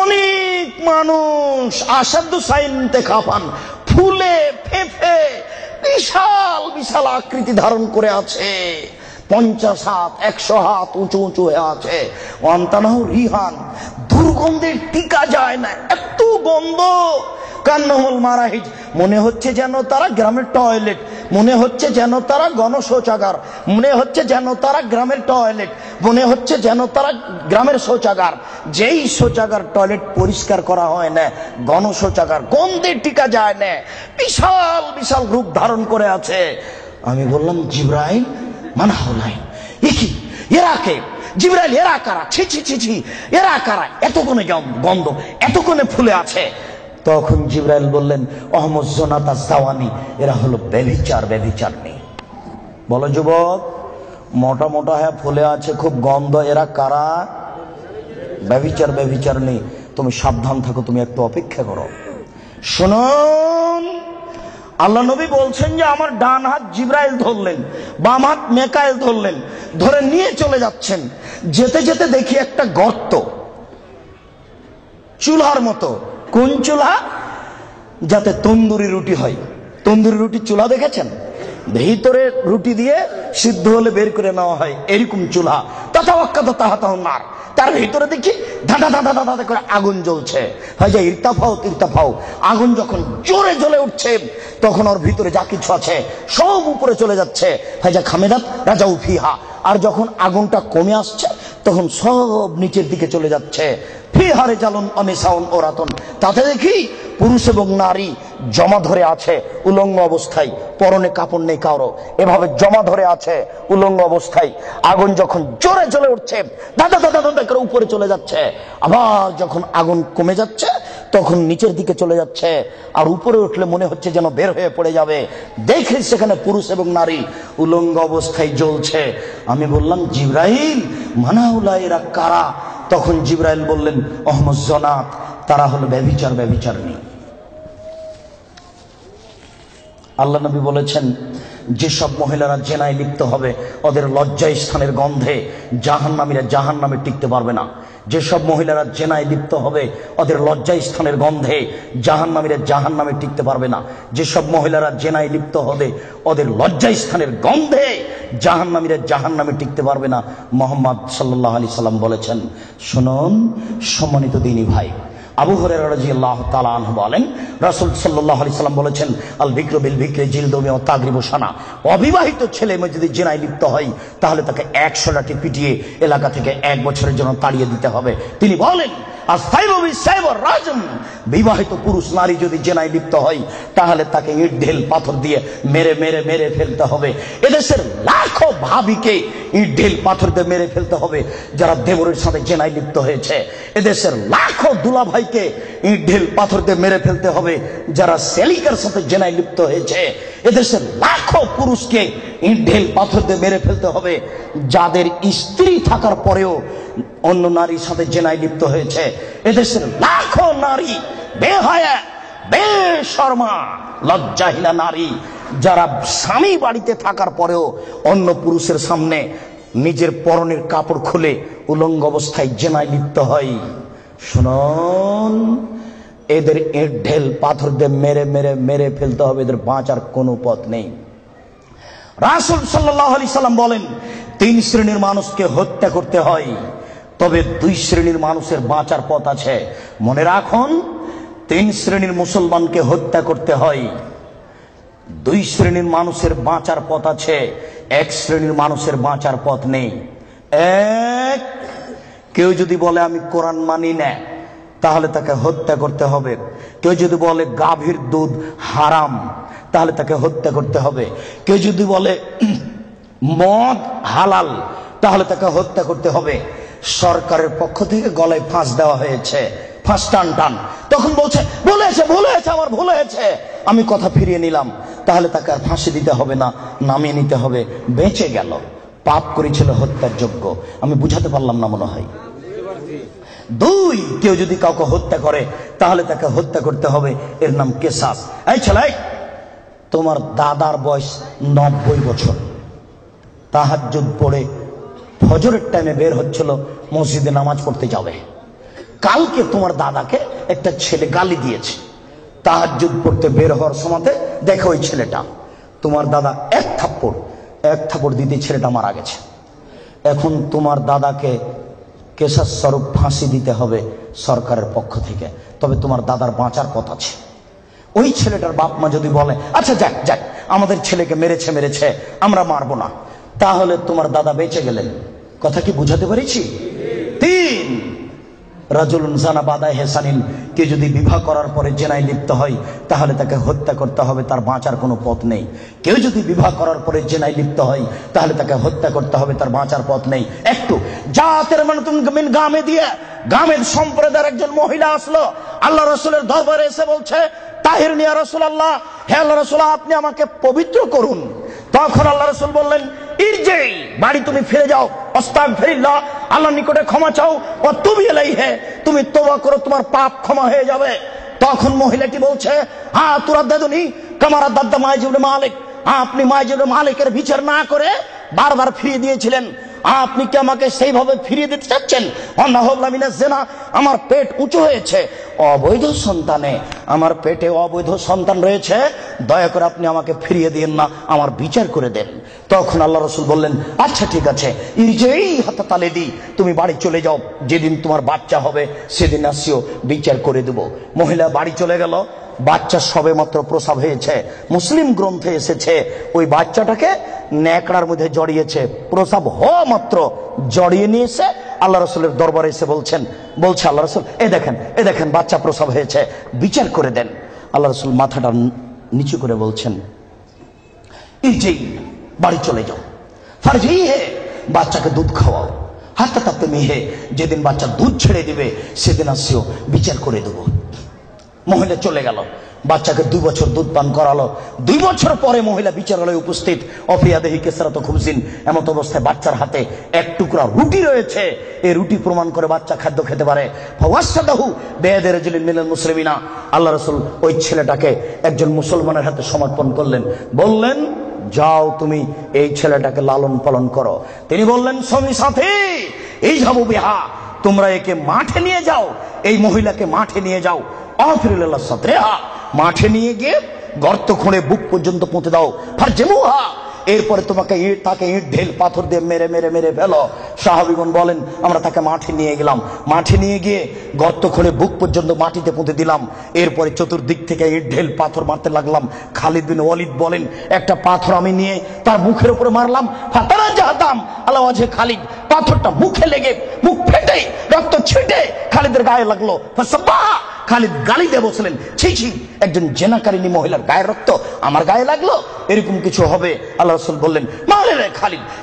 অনেক মানুষ আসাদু সাইনতে খাপান, ফুলে ফেফে বিশাল বিশাল আকৃতি ধারণ করে আছে, 50 হাত 100 হাত উঁচু উঁচু হয়ে আছে। অন্তানাহ রিহান, দুর্গন্ধে টিকা যায় না, এত গন্ধ। কান্নাহুল মারাহিজ, মনে হচ্ছে যেন তারা গ্রামের টয়লেট, মনে হচ্ছে যেন তারা গণশৌচাগার, মনে হচ্ছে যেন তারা গ্রামের টয়লেট, মনে হচ্ছে যেন তারা গ্রামের শৌচাগার। যেই শৌচাগার টয়লেট পরিষ্কার করা হয় না, গণশৌচাগার, গন্ধে টিকা যায় না, বিশাল বিশাল রূপ ধারণ করে আছে। আমি বললাম, জিবরাইল মানা হলাই, কি এরা কে? জিবরাইল, এরা কারা? ছি ছি ছি ছি, এরা কারা? এত কোণে গন্ধ, এত কোণে ফুলে আছে। তখন জিবরাইল বললেন, অহমদ জোনাতা জাওয়ানি, এরা হলো ব্যভিচার, ব্যভিচারনি। বলো যুবক, মোটা মোটা হ্যাঁ ফুলে আছে, খুব গন্ধ, এরা কারা? ব্যভিচার, ব্যভিচারনি। তুমি সাবধান থাকো, তুমি একটু অপেক্ষা করো। শুনুন, আল্লাহ নবী বলছেন যে আমার ডান হাত জিবরাইল ধরলেন, বাম হাত মেকাইল ধরলেন, ধরে নিয়ে চলে যাচ্ছেন। যেতে যেতে দেখি একটা গর্ত, চুলার মতো। কোন চুলা? যাতে তন্দুরি রুটি হয়। তন্দুরি রুটি চুলা দেখেছেন? ভিতরে রুটি দিয়ে সিদ্ধ হলে বের করে নেওয়া হয়, এরকম চুলা। তাহাতাহনার, তার ভিতরে দেখি ধাঁধা ধাঁধা ধাঁধা করে আগুন জ্বলছে। হয় যে ইরতাফাও তিরতাফাও, আগুন যখন জোরে জ্বলে উঠছে তখন ওর ভিতরে যা কিছু আছে সব উপরে চলে যাচ্ছে। হয় যা খামেদাত রাজাউ ফিহা, আর যখন আগুনটা কমে আসছে তখন সব নিচের দিকে চলে যাচ্ছে। ফিহারে জালুন অনিসাউন ওরাতন, তাতে দেখি পুরুষ এবং নারী জমা ধরে আছে উলঙ্গ অবস্থায়, পরনে কাপড় নেই কারো, এভাবে জমা ধরে আছে উলঙ্গ অবস্থায়। আগুন যখন জোরে জ্বলে উঠছে দাদা দাদা দাদা করে উপরে চলে যাচ্ছে, আবার যখন আগুন কমে যাচ্ছে তখন নিচের দিকে চলে যাচ্ছে, আর উপরে উঠলে মনে হচ্ছে যেন বের হয়ে পড়ে যাবে। দেখে সেখানে পুরুষ এবং নারী উলঙ্গ অবস্থায় জ্বলছে। আমি বললাম, জিবরাইল মানাউলা, এরা কারা? তখন জিবরাইল বললেন, অহমদ জনাত, তারা হলো ব্যভিচার, ব্যভিচারনি। আল্লাহ নবী বলেছেন, যেসব মহিলারা জেনায় লিপ্ত হবে ওদের লজ্জায় স্থানের গন্ধে জাহান্নামীরা জাহান্নামে টিকতে পারবে না। যেসব মহিলারা জেনায় লিপ্ত হবে ওদের লজ্জায় স্থানের গন্ধে জাহান্নামীরা জাহান্নামে টিকতে পারবে না। যেসব মহিলারা জেনায় লিপ্ত হবে ওদের লজ্জায় স্থানের গন্ধে জাহান্নামীরা জাহান্নামে টিকতে পারবে না। মুহাম্মদ সাল্লাল্লাহু আলাইহি সাল্লাম বলেছেন। শুনুন সম্মানিত দ্বীনী ভাই, আবু হুরায়রা রাদিয়াল্লাহু তাআলা আনহু বলেন, রাসূল সাল্লাল্লাহু আলাইহি সাল্লাম বলেছেন, আল বিকরু বিল বিকরি জিলদু ওয়া তাগরিবু সানা। অবিবাহিত ছেলে মেয়ে যদি জিনায় লিপ্ত হয় তাহলে তাকে 100 লাঠি পিটিয়ে এলাকা থেকে 1 বছরের জন্য তাড়িয়ে দিতে হবে। তিনি বলেন, আস-সাইবু বিস-সাইবুর রাজম, বিবাহিত পুরুষ নারী যদি জেনায় লিপ্ত হয় তাহলে তাকে ইট ঢেল পাথর দিয়ে মেরে মেরে মেরে ফেলতে হবে। এদেশের লাখো ভাবিকে ইট ঢেল পাথর দিয়ে মেরে ফেলতে হবে যারা দেবরের সাথে জেনায় লিপ্ত হয়েছে। এদেশের লাখো দুলাভাইকে ইট ঢেল পাথর দিয়ে মেরে ফেলতে হবে যারা সেলিকার সাথে জেনায় লিপ্ত হয়েছে। এদেশের লাখো পুরুষকে ইট ঢেল পাথর দিয়ে মেরে ফেলতে হবে যাদের স্ত্রী থাকার পরেও অন্য নারীর সাথে জেনায় লিপ্ত হয়েছে। এদেশের লাখো নারী বেহায়া বেশরমা লজ্জাহীনা নারী যারা স্বামী বাড়িতে থাকার পরেও অন্য পুরুষের সামনে নিজের পরনের কাপড় খুলে উলঙ্গ অবস্থায় জেনায় লিপ্ত হয়। শুনুন, এদের ইট ঢেল পাথর দিয়ে মেরে মেরে মেরে ফেলতে হবে, এদের বাঁচার কোনো পথ নেই। রাসূল সাল্লাল্লাহু আলাইহি সাল্লাম বলেন, 3 শ্রেণীর মানুষকে হত্যা করতে হয়, তবে 2 শ্রেণীর মানুষের বাঁচার পথ আছে। মনে রাখুন, 3 শ্রেণীর মুসলমানকে হত্যা করতে হয়, 2 শ্রেণীর মানুষের বাঁচার পথ আছে, 1 শ্রেণীর মানুষের বাঁচার পথ নেই। এক, কেউ যদি বলে আমি কোরআন মানি না তাহলে তাকে হত্যা করতে হবে। কেউ যদি বলে গাভীর দুধ হারাম তাহলে তাকে হত্যা করতে হবে। কেউ যদি বলে মদ হালাল তাহলে তাকে হত্যা করতে হবে। সরকারের পক্ষ থেকে গলায় ফাঁস দেওয়া হয়েছে, ফাঁস টান টান। তখন বলছে ভুল হয়েছে আমার ভুল হয়েছে। আমি কথা ফিরিয়ে নিলাম, তাহলে তাকে আর ফাঁসি দিতে হবে না, নামিয়ে নিতে হবে, বেঁচে গেল। পাপ করেছিল হত্যার যোগ্য। আমি বুঝাতে পারলাম না মনে হয়। দুই, কেউ যদি কাউকে হত্যা করে তাহলে তাকে হত্যা করতে হবে, এর নাম কেসাস। এই ছেলে, তোমার দাদার বয়স 90 বছর, তাহাজ্জুদ পড়ে ফজরের টাইমে বের হচ্ছিল, মসজিদে নামাজ পড়তে যাবে। কালকে তোমার দাদাকে একটা ছেলে গালি দিয়েছে, তাহাজ্জুদ পড়তে বের হওয়ার সময় দেখো ওই ছেলেটা, তোমার দাদা এক থাপ্পড় দিতে ছেলেটা মারা গেছে। এখন তোমার দাদাকে কেসাস স্বরূপ ফাঁসি দিতে হবে সরকারের পক্ষ থেকে, তবে তোমার দাদার বাঁচার পথ আছে। ওই ছেলেটার বাপ মা যদি বলে আচ্ছা যাক আমাদের ছেলেকে মেরেছে আমরা মারবো না, তাহলে তোমার দাদা বেঁচে গেলেন। কথা কি বুঝাতে পেরেছি? তিন, রাজুলুন জানা বাদায় হেসানিন, কে যদি বিবাহ করার পরে জেনায় লিপ্ত হয় তাহলে তাকে হত্যা করতে হবে, তার বাঁচার কোনো পথ নেই। কেউ যদি বিবাহ করার পরে জেনায় লিপ্ত হয় তাহলে তাকে হত্যা করতে হবে, তার বাঁচার পথ নেই। একটু জাতের মিন গামে দিয়ে গামের সম্প্রদায়ের একজন মহিলা আসলো আল্লাহ রাসূলের দরবারে, এসে বলছে তাহিরনি ইয়া রাসূলুল্লাহ, হে আল্লাহ রাসূল আপনি আমাকে পবিত্র করুন। তখন আল্লাহ রাসূল বললেন ইরজি, বাড়ি তুমি ফিরে যাও, আস্তাগফিরুল্লাহ, আল্লাহর নিকটে ক্ষমা চাও, ও তুবি ইলাইহি, তুমি তওবা করো, তোমার পাপ ক্ষমা হয়ে যাবে। তখন মহিলাটি বলছে হ্যাঁ তুরাদ্দাদুনি কামারা দাদ্দা মাইজ ইবনে মালিক, আপনি মাইজ ইবনে মালিকের বিচার না করে বারবার ফিরিয়ে দিয়েছিলেন, আপনি কি আমাকে সেইভাবে ফিরিয়ে দিতে চাচ্ছেন? আমার পেট উঁচু হয়েছে, অবৈধ সন্তানে আমার পেটে অবৈধ সন্তান রয়েছে, দয়া করে আপনি আমাকে ফিরিয়ে দিন না, আমার বিচার করে দেন। তখন আল্লাহ রাসূল বললেন আচ্ছা ঠিক আছে, ইরজেই হাতা তালে দি, তুমি বাড়ি চলে যাও, যেদিন তোমার বাচ্চা হবে সেদিন আসিও, বিচার করে দেব। মহিলা বাড়ি চলে গেল। বাচ্চা সবে মাত্র প্রসব হয়েছে, মুসলিম গ্রন্থে এসেছে ওই বাচ্চাটাকে ন্যাকড়ার মধ্যে জড়িয়েছে, প্রসব হওয়া মাত্র জড়িয়ে নিয়ে এসে আল্লাহ রাসূলের দরবারে এসে বলছে আল্লাহ রাসূল এ দেখেন বাচ্চা প্রসব হয়েছে, বিচার করে দেন। আল্লাহ রাসূল মাথাটা নিচু করে বলছেন ইরজি, বাড়ি চলে যাও, ফারজি হে, বাচ্চাকে দুধ খাওয়াও, হাত্তা তাপ্তে মিহে, যেদিন বাচ্চা দুধ ছেড়ে দিবে সেদিন আসিও, বিচার করে দেবো। মহিলা চলে গেল, বাচ্চাকে 2 বছর দুধ পান করালো। 2 বছর পরে মহিলা বিচারালয়ে উপস্থিত, অফিয়াদেহি কেসরাত খুবজিন, এমত অবস্থায় বাচ্চার হাতে এক টুকরা রুটি রয়েছে, এই রুটি প্রমাণ করে বাচ্চা খাদ্য খেতে পারে। ফাওয়াসাদাহু বিয়াদি রাজুলিন মিনাল মুসলিমিনা, আল্লাহ রাসূল ওই ছেলেটাকে একজন মুসলমানের হাতে সমর্পণ করলেন, বললেন যাও তুমি এই ছেলেটাকে লালন পালন করো। তিনি বললেন সঙ্গী সাথী এই যাবো বিহা, তোমরা একে মাঠে নিয়ে যাও, এই মহিলাকে মাঠে নিয়ে যাও, আফরিল্লাহ সাদরিহা, মাঠে নিয়ে গিয়ে গর্ত খুঁড়ে বুক পর্যন্ত পুঁতে দাও, ফারজমুহা, এরপরে তোমাকে তাকে ইট ঢেল পাথর দিয়ে মেরে মেরে মেরে ফেলো। সাহাবীগণ বলেন আমরা তাকে মাঠে নিয়ে গেলাম, মাঠে নিয়ে গিয়ে গর্ত খুঁড়ে বুক পর্যন্ত মাটিতে পুঁতে দিলাম, এরপরে চতুর্দিক থেকে ইট ঢেল পাথর মারতে লাগলাম। খালিদ বিন ওয়ালিদ বলেন একটা পাথর আমি নিয়ে তার মুখের উপরে মারলাম, ফাতারা জাহাদাম আলা ওয়াজহি খালিদ, পাথরটা মুখে লেগে মুখ ফেটে রক্ত ছিটে খালিদের গায়ে লাগলো। ফাসাব্বাহা, খালিদ গালি দিয়ে বলছিলেন ছি ছি, একজন জেনাকারিনী মহিলার গায়ের রক্ত আমার গায়ে লাগলো, এরকম কিছু হবে? আল্লাহ রাসূল বললেন মারে রে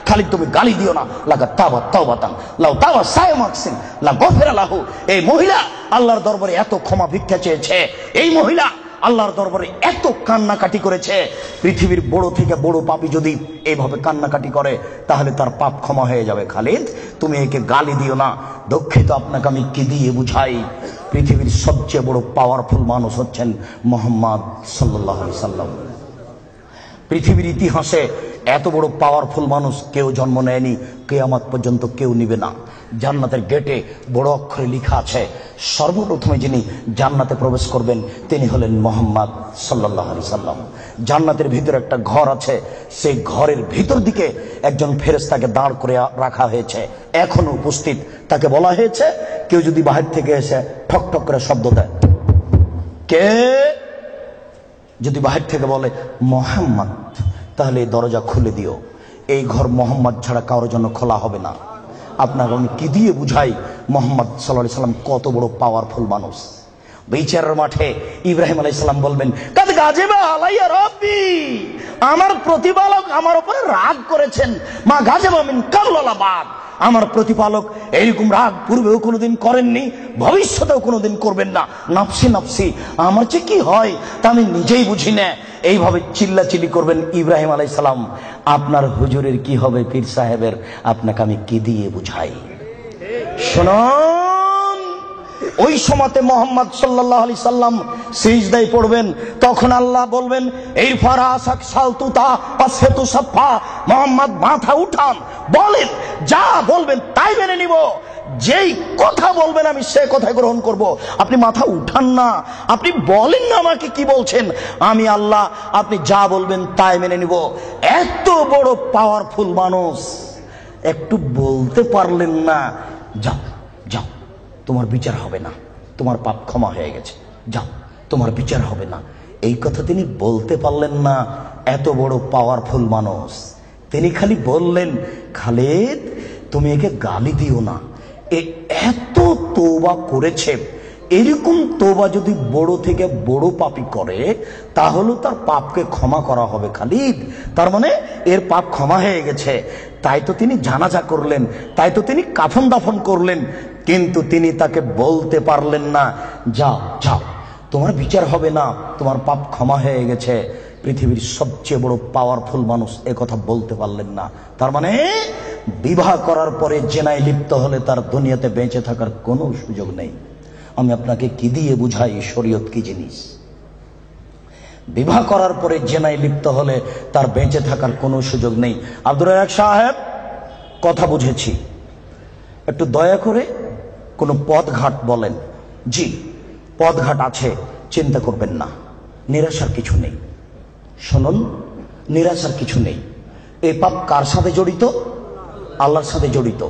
খালিদ তুমি গালি দিও না, লাগা তাওবা তাওবাতান লাউ তাওয়া সায়মাকসিন লা গফিরা লাহু। এই মহিলা আল্লাহর দরবারে এত ক্ষমা ভিক্ষা চেয়েছে, এই মহিলা আল্লাহর দরবারে এত কান্নাকাটি করেছে, পৃথিবীর বড় থেকে বড় পাপী যদি এইভাবে কান্নাকাটি করে তাহলে তার পাপ ক্ষমা হয়ে যাবে। খালিদ তুমি একে গালি দিও না, দুঃখিত আপনাকে আমি কি দিয়ে বুঝাই, পৃথিবীর সবচেয়ে বড় পাওয়ারফুল মানুষ হচ্ছেন মুহাম্মদ সাল্লাল্লাহু আলাইহি সাল্লাম। পৃথিবীর ইতিহাসে এত বড় পাওয়ারফুল মানুষ কেউ জন্ম নেয়নি, কিয়ামত পর্যন্ত কেউ নিবে না। জান্নাতের গেটে বড় অক্ষরে লেখা আছে সর্বপ্রথমে যিনি জান্নাতে প্রবেশ করবেন তিনি হলেন মুহাম্মদ সাল্লাল্লাহু আলাইহি সাল্লাম। জান্নাতের ভিতরে একটা ঘর আছে, সেই ঘরের ভিতর দিকে একজন ফেরেশতাকে দাঁড় করে রাখা হয়েছে, এখনো উপস্থিত। তাকে বলা হয়েছে কেউ যদি বাহির থেকে এসে ঠক ঠক করে শব্দ দেয়, কে যদি বাহির থেকে বলে মুহাম্মদ, তাহলে এই দরজা খুলে দিও, এই ঘর মুহাম্মদ ছাড়া কারোর জন্য খোলা হবে না। আপনাকে আমি কি দিয়ে বুঝাই মুহাম্মদ সাল্লাল্লাহু আলাইহি সাল্লাম কত বড় পাওয়ারফুল মানুষ। বিচারের মাঠে ইব্রাহিম আলাইহিস সালাম বলবেন, কাদ গাজিবা আলাইয়া রাব্বি, আমার প্রতিপালক আমার উপরে রাগ করেছেন। মা গাজিবা মিন কাবল ওয়ালা বাদ, আমার প্রতিপালক এরকম রাগ পূর্বেও কোনোদিন করেননি, ভবিষ্যতেও কোনোদিন করবেন না। নফসি নফসি, আমার যে কি হয় তা আমি নিজেই বুঝি না। এইভাবে চিল্লাচিল্লি করবেন ইব্রাহিম আলাইহিস সালাম। আপনার হুজুরের কি হবে, পীর সাহেবের, আপনাকে আমি কি দিয়ে বুঝাই? শুনুন, ওই সময়তে মোহাম্মদ সাল্লাল্লাহু আলাইহি সাল্লাম সিজদায় পড়বেন, তখন আল্লাহ বলবেন, এই ফারাসাক সালতুতা পাসেতু সাফা, মোহাম্মদ মাথা উঠান, বলেন, যা বলবেন তাই মেনে নিব, যেই কথা বলবেন আমি সে কথা গ্রহণ করব। আপনি মাথা উঠান না, আপনি বলেন না আমাকে কি বলছেন, আমি আল্লাহ, আপনি যা বলবেন তাই মেনে নিব। এত বড় পাওয়ারফুল মানুষ, একটু বলতে পারলেন না, যাও যাও তোমার বিচার হবে না, তোমার পাপ ক্ষমা হয়ে গেছে, যাও তোমার বিচার হবে না, এই কথা তিনি বলতে পারলেন না। এত বড় পাওয়ারফুল মানুষ, তিনি খালি বললেন, খালিদ তুমি একে গালি দিও না, এ এত তওবা করেছে, এরকম তওবা যদি বড় থেকে বড় পাপী করে তাহলে তার পাপকে ক্ষমা করা হবে খালিদ, তার মানে এর পাপ ক্ষমা হয়ে গেছে। তাই তো তিনি জানাজা করলেন, তাই তো তিনি কাফন দাফন করলেন, কিন্তু তিনি তাকে বলতে পারলেন না, যাও যাও তোমার বিচার হবে না, তোমার পাপ ক্ষমা হয়ে গেছে। পৃথিবীর সবচেয়ে বড় পাওয়ারফুল মানুষ এ কথা বলতে পারলেন না। তার মানে বিবাহ করার পরে জেনায় লিপ্ত হলে তার দুনিয়াতে বেঁচে থাকার কোনো সুযোগ নেই। আমি আপনাকে কি দিয়ে বুঝাই শরীয়ত কি জিনিস? বিবাহ করার পরে জেনায় লিপ্ত হলে তার বেঁচে থাকার কোনো সুযোগ নেই। আব্দুর রাজ্জাক সাহেব, কথা বুঝেছি, একটু দয়া করে কোনো পথঘাট বলেন। জি, পথঘাট আছে, চিন্তা করবেন না, নিরাশার কিছু নেই। শুনুন, নিরাশার কিছু নেই। এই পাপ কার সাথে জড়িত? আল্লাহর সাথে জড়িত।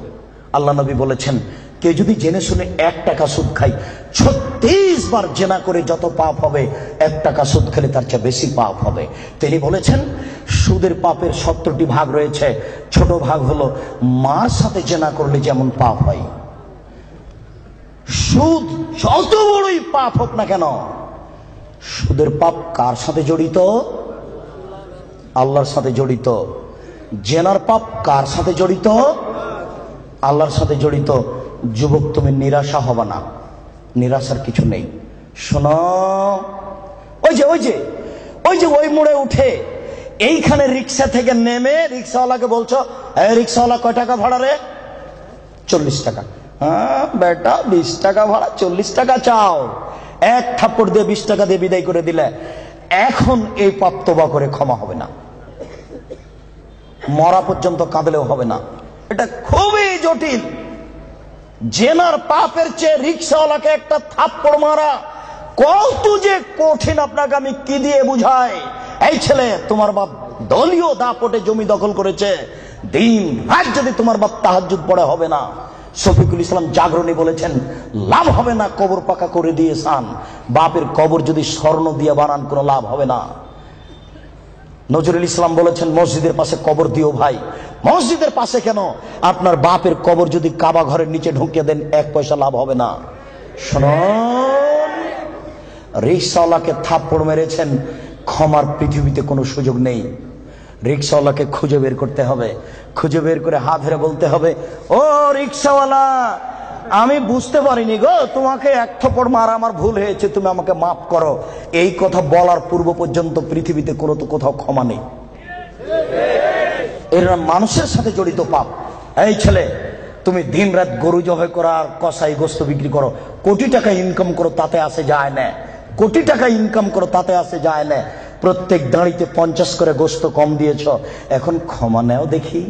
আল্লাহ নবী বলেছেন, কেউ যদি জেনে শুনে 1 টাকা সুদ খায়, 36 বার জেনা করে যত পাপ হবে, 1 টাকা সুদ খেলে তার চেয়ে বেশি পাপ হবে। তিনি বলেছেন, সুদের পাপের 70টি ভাগ রয়েছে, ছোট ভাগ হলো মার সাথে জেনা করলে যেমন পাপ হয়। সুদ যত বড়ই পাপ হোক না কেন, সুদের পাপ কার সাথে জড়িত? আল্লাহর সাথে জড়িত। জেনার পাপ কার সাথে জড়িত? আল্লাহর সাথে জড়িত। যুবক, তুমি নিরাশা হবে না, নিরাশার কিছু নেই। শোনো, ওই মোড়ে উঠে এইখানে রিক্সা থেকে নেমে রিক্সাওয়ালাকে বলছো, এই রিক্সাওয়ালা কয় টাকা ভাড়া রে? 40 টাকা। হ্যাঁ বেটা, 20 টাকা ভাড়া, 40 টাকা চাও। এক থাপ্পড় দিয়ে 20 টাকা দিয়ে বিদায় করে দিলে। এখন এই পাপ তওবা করে ক্ষমা হবে না, মরা পর্যন্ত কাঁদলেও হবে না। এটা খুবই জটিল। জেনার পাপের চেয়ে রিক্সাওয়ালাকে একটা থাপ্পড় মারা কত যে কঠিন, আপনাকে আমি কি দিয়ে বুঝাই? এই ছেলে, তোমার বাপ দলীয় দাপটে জমি দখল করেছে, দিন রাত যদি তোমার বাপ তাহাজ্জুদ পড়ে হবে না। শফিকুল ইসলাম জাগরণী বলেছেন, লাভ হবে না কবর পাকা করে দিয়ে সান, বাপের কবর যদি স্বর্ণ দিয়ে বানান কোনো লাভ হবে না। নজরুল ইসলাম বলেছেন, মসজিদের পাশে কবর দিও ভাই। মসজিদের পাশে কেন, আপনার বাপের কবর যদি কাবা ঘরের নিচে ঢুকিয়ে দেন 1 পয়সা লাভ হবে না। শুনুন, রিক্সাওয়ালাকে থাপ্পড় মেরেছেন, ক্ষমার পৃথিবীতে কোনো সুযোগ নেই। রিক্সাওয়ালাকে খুঁজে বের করতে হবে, খুঁজে বের করে হাত ধরে বলতে হবে, ও রিক্সাওয়ালা, আমি বুঝতে পারিনি গো, তোমাকে 1 থাপ্পড় মারা আমার ভুল হয়েছে, তুমি আমাকে মাফ করো। এই কথা বলার পূর্ব পর্যন্ত পৃথিবীতে কোথাও ক্ষমা নেই। এরা মানুষের সাথে জড়িত পাপ। এই ছেলে, তুমি দিন রাত গরু জবাই করা আর কসাই গোস্ত বিক্রি করো, কোটি টাকা ইনকাম করো, তাতে আসে যায় না। কোটি টাকা ইনকাম করো, তাতে আসে যায় না। প্রত্যেক দাঁড়িতে 50 করে গোস্ত কম দিয়েছ, এখন ক্ষমা নেও দেখি।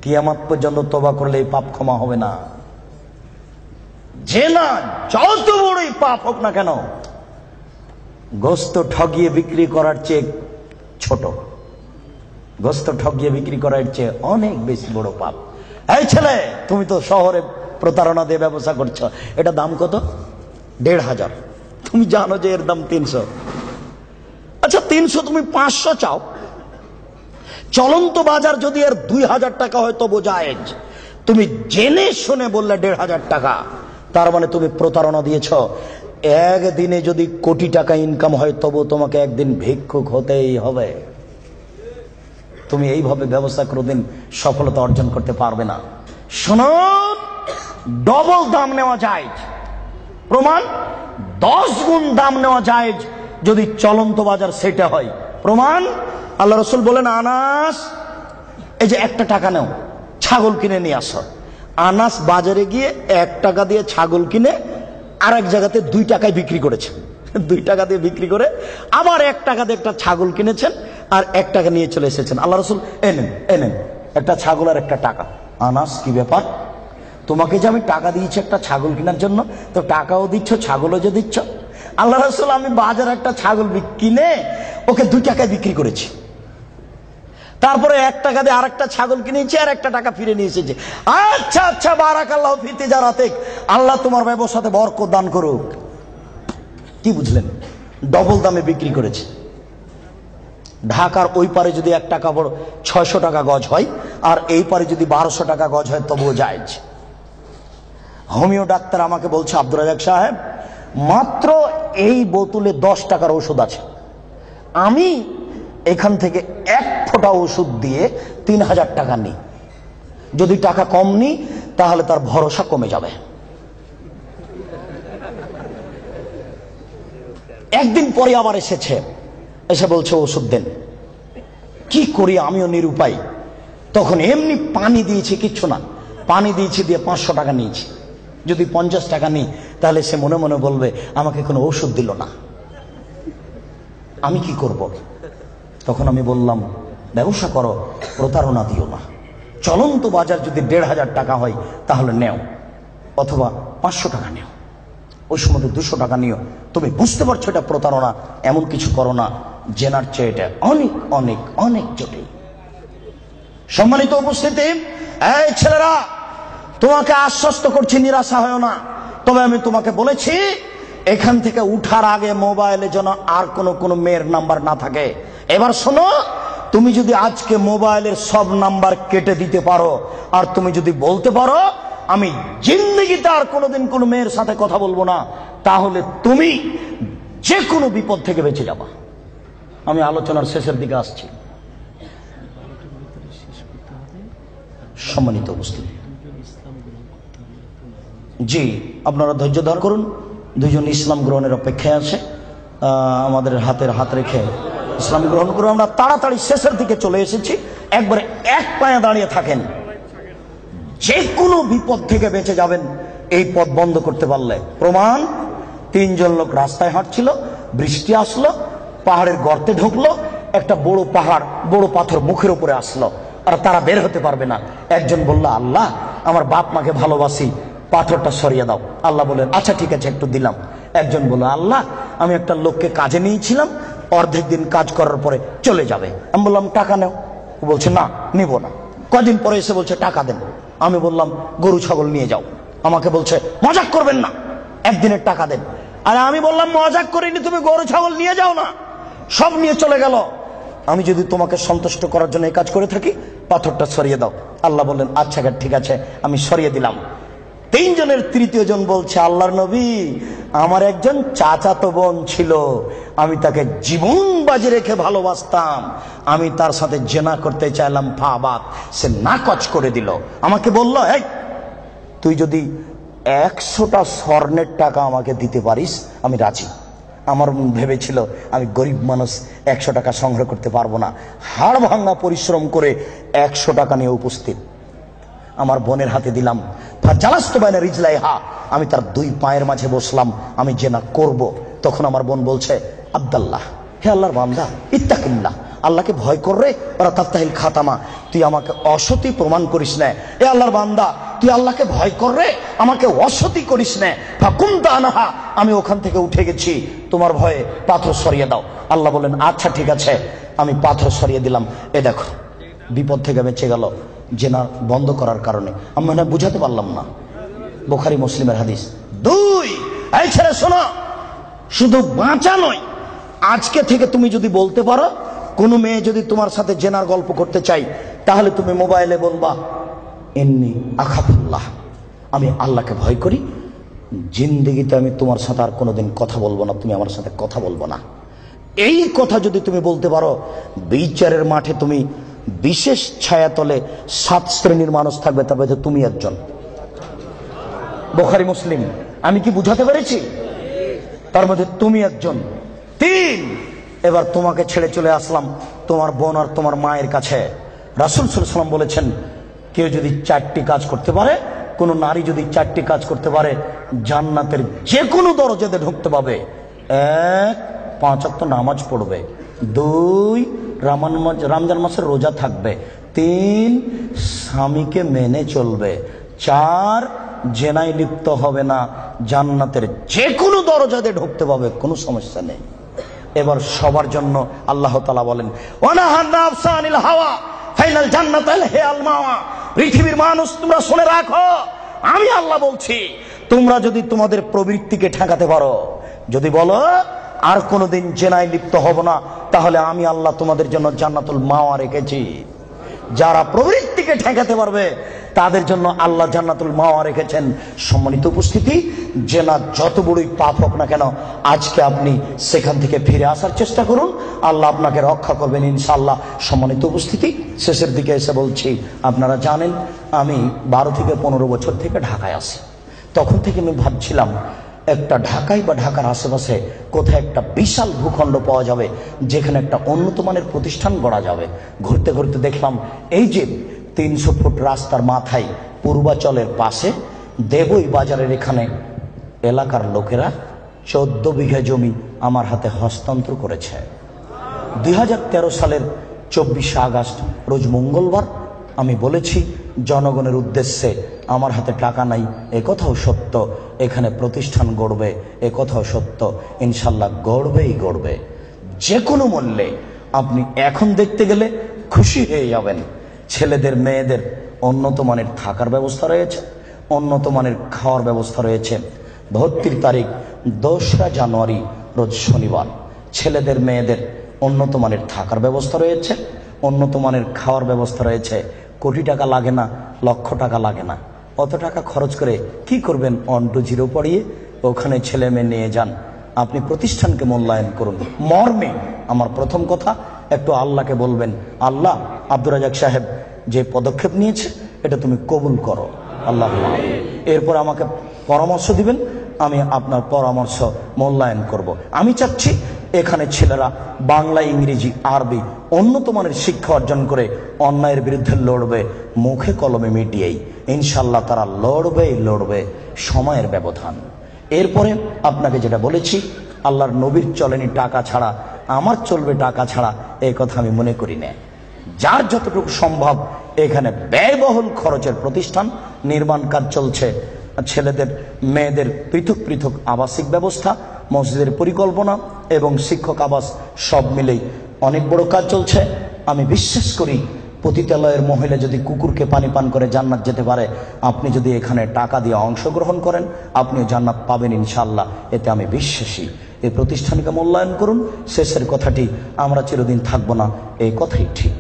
কিয়ামত পর্যন্ত তওবা করলে এই পাপ ক্ষমা হবে না। জেনা যত বড়ই পাপ হোক না কেন, গোস্ত ঠগিয়ে বিক্রি করার চেয়ে ছোট, গোস্ত ঠগিয়ে বিক্রি করার চেয়ে অনেক বেশি বড় পাপ। এই ছেলে, তুমি তো শহরে প্রতারণা দিয়ে ব্যবসা করছো, এটা দাম কত? 1500। তুমি জানো যে এর দাম 300। আচ্ছা 300 তুমি 500 চাও, চলন্ত বাজার যদি এর 2000 টাকা হয় তবু জায়েজ। তুমি জেনে শুনে বললে 1500 টাকা, তার মানে তুমি প্রতারণা দিয়েছ। একদিনে যদি কোটি টাকা ইনকাম হয় তবু তোমাকে একদিন ভিক্ষুক হতেই হবে। তুমি এইভাবে ব্যবসা কোনোদিন সফলতা অর্জন করতে পারবে না। শুনুন, ডবল দাম নেওয়া যায়, প্রমাণ 10 গুণ দাম নেওয়া যায় যদি চলন্ত বাজার সেটা হয়। প্রমাণ আল্লাহ রসুল বলেন, আনাস এই যে 1 টাকা নাও, ছাগল কিনে নিয়ে আসো। আনাস বাজারে গিয়ে 1 টাকা দিয়ে ছাগল কিনে আর এক জায়গাতে 2 টাকায় বিক্রি করেছেন। 2 টাকা দিয়ে বিক্রি করে আবার 1 টাকা দিয়ে একটা ছাগল কিনেছেন আর 1 টাকা নিয়ে চলে এসেছেন। আল্লাহ রসুল এনেন একটা ছাগল আর 1 টাকা। আনাস কি ব্যাপার, তোমাকে যে আমি টাকা দিয়েছি একটা ছাগল কেনার জন্য, তো টাকাও দিচ্ছ ছাগলও যে দিচ্ছ। আল্লাহ রসুল, আমি বাজারে একটা ছাগল কিনে ওকে 2 টাকায় বিক্রি করেছি, তারপরে 1 টাকা দিয়ে আরেকটা ছাগল কিনেছি আর 1 টাকা ফিরে নিয়ে এসেছি। আচ্ছা আচ্ছা, বারাকাল্লাহু ফি তিজারাতিক, আল্লাহ তোমার ব্যবসাতে বরকত দান করুক। কি বুঝলেন? ডবল দামে বিক্রি করেছে। ঢাকার ওই পারে যদি 1 টাকা বড় 600 টাকা গজ হয় আর এই পারে যদি 1200 টাকা গজ হয় তবুও জায়েজ। হোমিও ডাক্তার আমাকে বলছে, আব্দুর রাজাক সাহেব, মাত্র এই বোতলে 10 টাকার ওষুধ আছে, আমি এখান থেকে 1 ফোঁটা ওষুধ দিয়ে 3000 টাকা নিই, যদি টাকা কম নিই তাহলে তার ভরসা কমে যাবে। একদিন পরে আবার এসেছে, এসে বলছে ওষুধ দেন। কি করি, আমিও নিরুপায়। তখন এমনি পানি দিয়েছি, কিচ্ছু না, পানি দিয়েছি, দিয়ে 500 টাকা নিয়েছি। যদি 50 টাকা নিই তাহলে সে মনে মনে বলবে আমাকে কোনো ওষুধ দিল না, আমি কি করব? তখন আমি বললাম, ব্যবসা করো, প্রতারণা দিও না। চলন্ত বাজার যদি 1500 টাকা হয় তাহলে নেও, অথবা 500 টাকা নেও, ওই সময় 200 টাকা নিও। তুমি বুঝতে পারছো এটা প্রতারণা, এমন কিছু করো না। জেনার চেয়ে এটা অনেক অনেক অনেক জটিল। সম্মানিত উপস্থিতি, এই ছেলেরা, তোমাকে আশ্বস্ত করছি, নিরাশা হয় না। তবে আমি তোমাকে বলেছি, এখান থেকে উঠার আগে মোবাইলে যেন আর কোনো মেয়ের নাম্বার না থাকে। এবার শোনো, তুমি যদি আজকে মোবাইলের সব নাম্বার কেটে দিতে পারো আর তুমি যদি বলতে পারো আমি জিন্দেগিতে আর কোনোদিন কোনো মেয়ের সাথে কথা বলবো না, তাহলে তুমি যে কোনো বিপদ থেকে বেঁচে যাবা। আমি আলোচনার শেষের দিকে আসছি। সম্মানিত উপস্থিতি, জি, আপনারা ধৈর্য ধারণ করুন। 2 জন ইসলাম গ্রহণের অপেক্ষায় আছে, আমাদের হাতের হাত রেখে ইসলাম গ্রহণ করুন। আমরা তাড়াতাড়ি শেষের দিকে চলে এসেছি। একবারে এক পায়ে দাঁড়িয়ে থাকেন, যে কোনো বিপদ থেকে বেঁচে যাবেন এই পথ বন্ধ করতে পারলে। প্রমাণ, 3 জন লোক রাস্তায় হাঁটছিল, বৃষ্টি আসলো, পাহাড়ের গর্তে ঢুকলো, একটা বড় পাহাড়, বড় পাথর মুখের উপরে আসলো, আর তারা বের হতে পারবে না। একজন বলল, আল্লাহ, আমার বাপ মাকে ভালোবাসি, পাথরটা সরিয়ে দাও। আল্লাহ বললেন, আচ্ছা ঠিক আছে, একটু দিলাম। একজন বলল, আল্লাহ, আমি একটা লোককে কাজে নিয়েছিলাম, অর্ধেক দিন কাজ করার পরে চলে যাবে। আমি বললাম, টাকা নেও। ও বলছে, না, নিব না। কদিন পরে এসে বলছে, টাকা দেন। আমি বললাম, গরু ছাগল নিয়ে যাও। আমাকে বলছে, মজাক করবেন না, একদিনের টাকা দেন। আরে আমি বললাম, মজাক করিনি, তুমি গরু ছাগল নিয়ে যাও না। সব নিয়ে চলে গেল। আমি যদি তোমাকে সন্তুষ্ট করার জন্য এই কাজ করে থাকি, পাথরটা সরিয়ে দাও। আল্লাহ বললেন, আচ্ছা ঠিক আছে, আমি সরিয়ে দিলাম। 3 জনের তৃতীয় জন বলছে, আল্লাহর নবী, আমার একজন চাচাতো বোন ছিল, আমি তাকে জীবন বাজি রেখে ভালোবাসতাম, আমি তার সাথে জেনা করতে চাইলাম, ফাবাত, সে নাকচ করে দিল। আমাকে বলল, এই তুই যদি 100টা স্বর্ণের টাকা আমাকে দিতে পারিস আমি রাজি। আমার ভেবেছিল আমি গরিব মানুষ, 100 টাকা সংগ্রহ করতে পারবো না। হাড় ভাঙা পরিশ্রম করে 100 টাকা নিয়ে উপস্থিত, আমার বোনের হাতে দিলাম। আমি তার 2 পায়ের মাঝে বসলাম, আমি জেনা করব। তখন আমার বোন বলছে, আব্দুল্লাহ, হে আল্লাহর বান্দা, ইত্তাকিল্লাহ, আল্লাহকে ভয় কর রে, ওরা তাফতাহিল খাতামা, তুই আমাকে অসতী প্রমাণ করিস না। এ আল্লাহর বান্দা, তুই আল্লাহকে ভয় কর রে, আমাকে অসতী করিস না। ফাকুমতা আনহা, আমি ওখান থেকে উঠে গেছি, তোমার ভয়ে পাথর সরিয়ে দাও। আল্লাহ বলেন, আচ্ছা ঠিক আছে, আমি পাথর সরিয়ে দিলাম। এ দেখো, বিপদ থেকে বেঁচে গেল জেনা বন্ধ করার কারণে। আমি মানে বুঝাতে পারলাম না, বুখারী মুসলিমের হাদিস। 2, এই ছেলে শোনো, শুধু বাঁচা নয়, আজকে থেকে তুমি যদি বলতে পারো, কোনো মেয়ে যদি তোমার সাথে জেনার গল্প করতে চাই, তাহলে তুমি মোবাইলে বলবা, ইন্নী আখাফুল্লাহ, আমি আল্লাহকে ভয় করি, জিন্দেগিতে আমি তোমার সাথে আর কোনোদিন কথা বলবো না, তুমি আমার সাথে কথা বলবো না। এই কথা যদি তুমি বলতে পারো, বিচারের মাঠে তুমি বিশেষ ছায়াতলে 7 শ্রেণীর মানুষ থাকবে, তার মধ্যে তুমি একজন। বুখারী মুসলিম। আমি কি বুঝাতে পেরেছি? তার মধ্যে তুমি একজন। 3, এবার তোমাকে ছেড়ে চলে আসলাম তোমার বোন আর তোমার মায়ের কাছে। রাসূল সাল্লাল্লাহু আলাইহি ওয়াসাল্লাম বলেছেন, কেউ যদি 4টি কাজ করতে পারে, কোন নারী যদি 4টি কাজ করতে পারে, জান্নাতের যে কোনো দরজাতে ঢুকতে পাবে। 1, 5 ওয়াক্ত নামাজ পড়বে। 2, রমজান মাসের রোজা থাকবে। 3, স্বামীকে মেনে চলবে। 4, জেনায় লিপ্ত হবে না। জান্নাতের যে কোনো দরজাতে ঢুকতে পাবে, কোনো সমস্যা নেই। এবার সবার জন্য আল্লাহ তাআলা বলেন, ওয়ানাহান নাফসা আনিল হাওয়া ফাইনাল জান্নাতাল হিয়াল মাওয়া। পৃথিবীর মানুষ তোমরা শুনে রাখো, আমি আল্লাহ বলছি, তোমরা যদি তোমাদের প্রবৃত্তিকে ঠেকাতে পারো, যদি বলো আর কোনোদিন জেনায় লিপ্ত হব না, তাহলে আমি আল্লাহ তোমাদের জন্য জান্নাতুল মাওয়া রেখেছি। যারা প্রবৃত্তিকে ঠেকাতে পারবে তাদের জন্য আল্লাহ জান্নাতুল মাওয়া রেখেছেন। সম্মানিত উপস্থিতি, জেনা যত বড়ই পাপ হোক না কেন, আজকে আপনি সেখান থেকে ফিরে আসার চেষ্টা করুন, আল্লাহ আপনাকে রক্ষা করবেন ইনশাআল্লাহ। সম্মানিত উপস্থিতি, শেষের দিকে এসে বলছি, আপনারা জানেন আমি 12 থেকে 15 বছর থেকে ঢাকায় আছি। তখন থেকে আমি ভাবছিলাম, একটা ঢাকায় বা ঢাকার আশেপাশে কোথায় একটা বিশাল ভূখণ্ড পাওয়া যাবে, যেখানে একটা উন্নত মানের প্রতিষ্ঠান গড়া যাবে। ঘুরতে ঘুরতে দেখলাম, এই যে 300 ফুট রাস্তার মাথায় পূর্বাচলের পাশে দেবই বাজারের এখানে এলাকার লোকেরা 14 বিঘা জমি আমার হাতে হস্তান্তর করেছে। 2013 সালের 24শে আগস্ট রোজ মঙ্গলবার আমি বলেছি, জনগণের উদ্দেশ্যে আমার হাতে টাকা নাই, এ কথাও সত্য। এখানে প্রতিষ্ঠান গড়বে, এ কথাও সত্য। ইনশাল্লাহ গড়বেই গড়বে, যে কোনো মূল্যে। আপনি এখন দেখতে গেলে খুশি হয়ে যাবেন। ছেলেদের মেয়েদের উন্নত মানের থাকার ব্যবস্থা রয়েছে, উন্নত মানের খাওয়ার ব্যবস্থা রয়েছে। ভর্তির তারিখ 2রা জানুয়ারি রোজ শনিবার। ছেলেদের মেয়েদের উন্নত মানের থাকার ব্যবস্থা রয়েছে, উন্নত মানের খাওয়ার ব্যবস্থা রয়েছে। কোটি টাকা লাগে না, লক্ষ টাকা লাগে না। অত টাকা খরচ করে কি করবেন? 1 to 0 পড়িয়ে ওখানে ছেলে মেয়ে নিয়ে যান। আপনি প্রতিষ্ঠানকে মূল্যায়ন করুন। মর্মে আমার প্রথম কথা, একটু আল্লাহকে বলবেন, আল্লাহ, আব্দুর রাজাক সাহেব যে পদক্ষেপ নিয়েছে এটা তুমি কবুল করো আল্লাহ। এরপর আমাকে পরামর্শ দিবেন, আমি আপনার পরামর্শ মূল্যায়ন করব। আমি চাচ্ছি এখানে ছেলেরা বাংলা, ইংরেজি, আরবি উন্নত মানের শিক্ষা অর্জন করে অন্যায়ের বিরুদ্ধে লড়বে, মুখে কলমে মিটিয়েই। ইনশাল্লাহ তারা লড়বে, সময়ের ব্যবধান। এরপরে আপনাকে যেটা বলেছি, আল্লাহর নবীর চলেনি টাকা ছাড়া, আমার চলবে টাকা ছাড়া, এই কথা আমি মনে করি না। যার যতটুকু সম্ভব এখানে ব্যয়বহুল খরচের প্রতিষ্ঠান নির্মাণ কাজ চলছে। ছেলেদের মেয়েদের পৃথক পৃথক আবাসিক ব্যবস্থা, মসজিদের পরিকল্পনা এবং শিক্ষক আবাস সব মিলেই অনেক বড় কাজ চলছে। আমি বিশ্বাস করি পতিতালয়ের মহিলা যদি কুকুরকে পানি পান করে জান্নাত যেতে পারে, আপনি যদি এখানে টাকা দিয়ে অংশগ্রহণ করেন আপনিও জান্নাত পাবেন ইনশাআল্লাহ। এতে আমি বিশ্বাসী। এই প্রতিষ্ঠানকে মূল্যায়ন করুন। শেষের কথাটি, আমরা চিরদিন থাকবো না, এই কথাই ঠিক।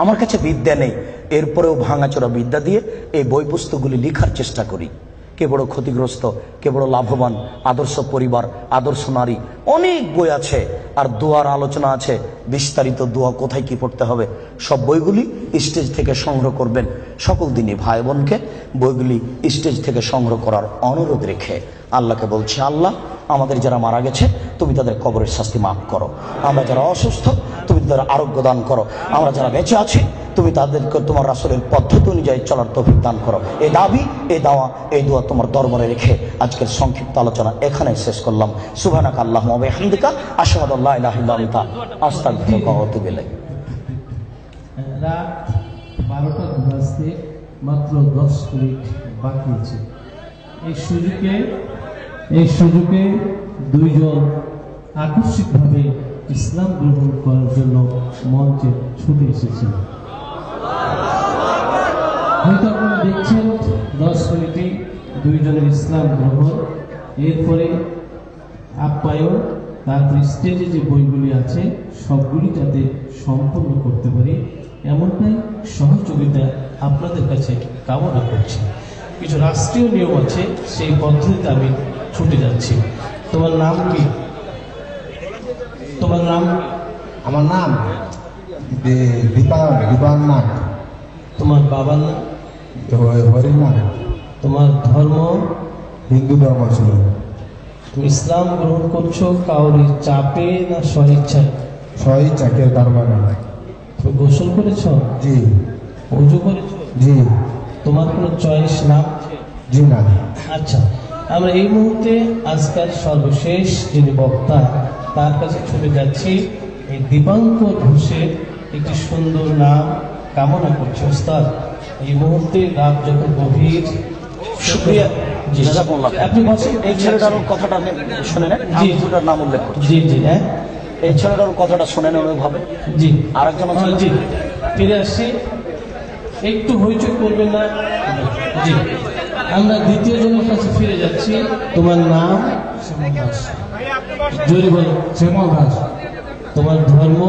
আমার কাছে বিদ্যা নেই, এরপরেও ভাঙাচোরা বিদ্যা দিয়ে এই বই পুস্তকগুলি লেখার চেষ্টা করি। কে বড় ক্ষতিগ্রস্ত, কে বড় লাভবান, আদর্শ পরিবার, আদর্শ নারী, অনেক বই আছে। আর দোয়ার আলোচনা আছে, বিস্তারিত দোয়া কোথায় কি পড়তে হবে, সব বইগুলি স্টেজ থেকে সংগ্রহ করবেন। সকল দিনই ভাই বোনকে বইগুলি স্টেজ থেকে সংগ্রহ করার অনুরোধ রেখে আল্লাহকে বলছি, আল্লাহ, আমাদের যারা মারা গেছে তুমি তাদের কবরের শাস্তি মাফ করো। আমরা যারা অসুস্থ তুমি তাদের আরোগ্য দান করো। আমরা যারা বেঁচে আছি তুমি তাদেরকে তোমার রাসূলের পদ্ধতি অনুযায়ী চলার তৌফিক দান করো। এই দাবি, এই দাওয়া, এই দোয়া তোমার দরবারে রেখে আজকের সংক্ষিপ্ত আলোচনা এখানে শেষ করলাম। সুবহানাকা আল্লাহুম্মা ওয়া বিহামদিকা আশহাদু আল্লা ইলাহা ইল্লা আনতা আস্তাগফিরুকা ওয়া আতুবু ইলাইক। রাত 12টা বাজতে মাত্র 10 মিনিট বাকি আছে। এই সুযোগে দুইজন আকস্মিকভাবে ইসলাম গ্রহণ করার জন্য মঞ্চে ছুটে এসেছেন। হয়তো আপনারা দেখছেন 10 মিনিটে দুইজনের ইসলাম গ্রহণ, এরপরে আপ্যায়ন, তারপর স্টেজে যে বইগুলি আছে সবগুলি যাতে সম্পন্ন করতে পারি এমনটাই সহযোগিতা আপনাদের কাছে কামনা করছি। কিছু রাষ্ট্রীয় নিয়ম আছে, সেই পদ্ধতিতে আমি ছুটে যাচ্ছি। তোমার নাম কি? তোমার নাম? আমার নাম দীপানাথ। তোমার বাবার নাম? হরিনাথ। তোমার ধর্ম? হিন্দু ধর্ম ছিল। তুমি ইসলাম গ্রহণ করছো কাউরি চাপে না স্বইচ্ছায়? স্বইচ্ছা, কেউ দরবারে। তুমি গোসল করেছ? জি। ওযু করেছ? জি। তোমার কোনো চয়েস নাম? জি না। আচ্ছা, আমরা এই মুহূর্তে আজকাল সর্বশেষ যিনি বক্তা তার কাছে ছুটে যাচ্ছি। এই দীপাঙ্কর ঘোষের একটি সুন্দর নাম কামনা করছি। ওস্তাদ, এই মুহূর্তে রাত যখন গভীর। শুকরিয়া। জি, জাযাকুমুল্লাহ। আপনি বলছেন এই ছেলেটার কথাটা শুনে নেন, জি। দুটার নাম উল্লেখ করছি। জি জি, হ্যাঁ, এই ছেলেটার কথাটা শুনে নেন ওইভাবে। জি। আরেকজন আছে? জি, ফিরে আসছি, একটু হইচই করবেন না। জি, আমরা দ্বিতীয় জনের কাছে ফিরে যাচ্ছি। তোমার নাম? জোরে বলো। শ্যামল দাস। তোমার ধর্ম?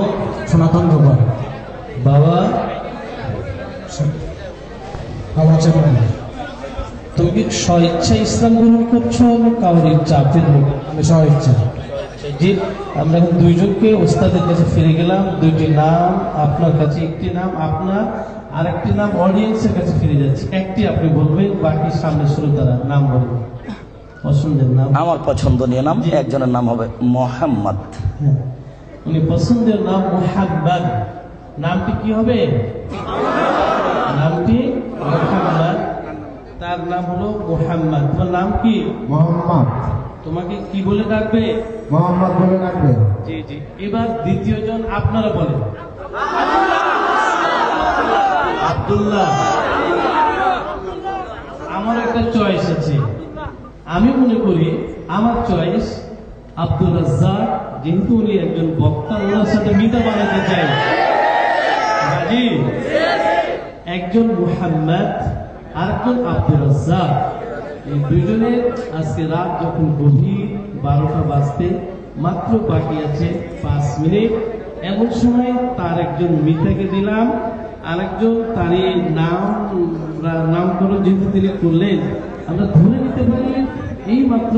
সনাতন ধর্ম। বাবা? আমার চেতনা। তুমি কি স্বইচ্ছা ইসলাম গ্রহণ করছো না কাউরির চাপের মুখে? আমি স্বইচ্ছা। জি, আমরা এখন দুইজনকে ওস্তাদের কাছে ফিরে গেলাম। দুইটি নাম আপনার কাছে, একটি নাম আপনার, আর একটি নাম অডিয়েন্সের কাছে ফিরে যাচ্ছে। একটি আপনি বলবেন, বাকি সামনে শ্রোতারা নাম বলবেন। পছন্দের নাম? আমার পছন্দনীয় নাম, একজনের নাম হবে মোহাম্মদ। হ্যাঁ, উনি পছন্দের নাম মুহাম্মদ। নামটি কি হবে? নামটি মুহাম্মদ। তার নাম হলো মুহাম্মদ। তোমার নাম কি? মোহাম্মদ। তোমাকে কি বলে ডাকবে? মোহাম্মদ বলে ডাকবে। জি জি। এবার দ্বিতীয় জন আপনারা বলেন। আব্দুল্লাহ। আমার একটা চয়েস আছে, আমি মনে করি আমার চয়েস আব্দুর রাজ্জাক, যেহেতু উনি একজন বক্তা, ওনার সাথে মিতা বানাতে চাই। রাজি? একজন মুহাম্মদ আর একজন আব্দুর রাজ্জাক, এই দুইজনের আজকে রাত যখন গভীর 12টা বাজতে মাত্র বাকি আছে 5 মিনিট, এমন সময় তার একজন মিতাকে দিলাম, আরেকজন তারই নামকরণ যেহেতু তিনি করলেন, আমরা ধরে নিতে পারি এই মাত্র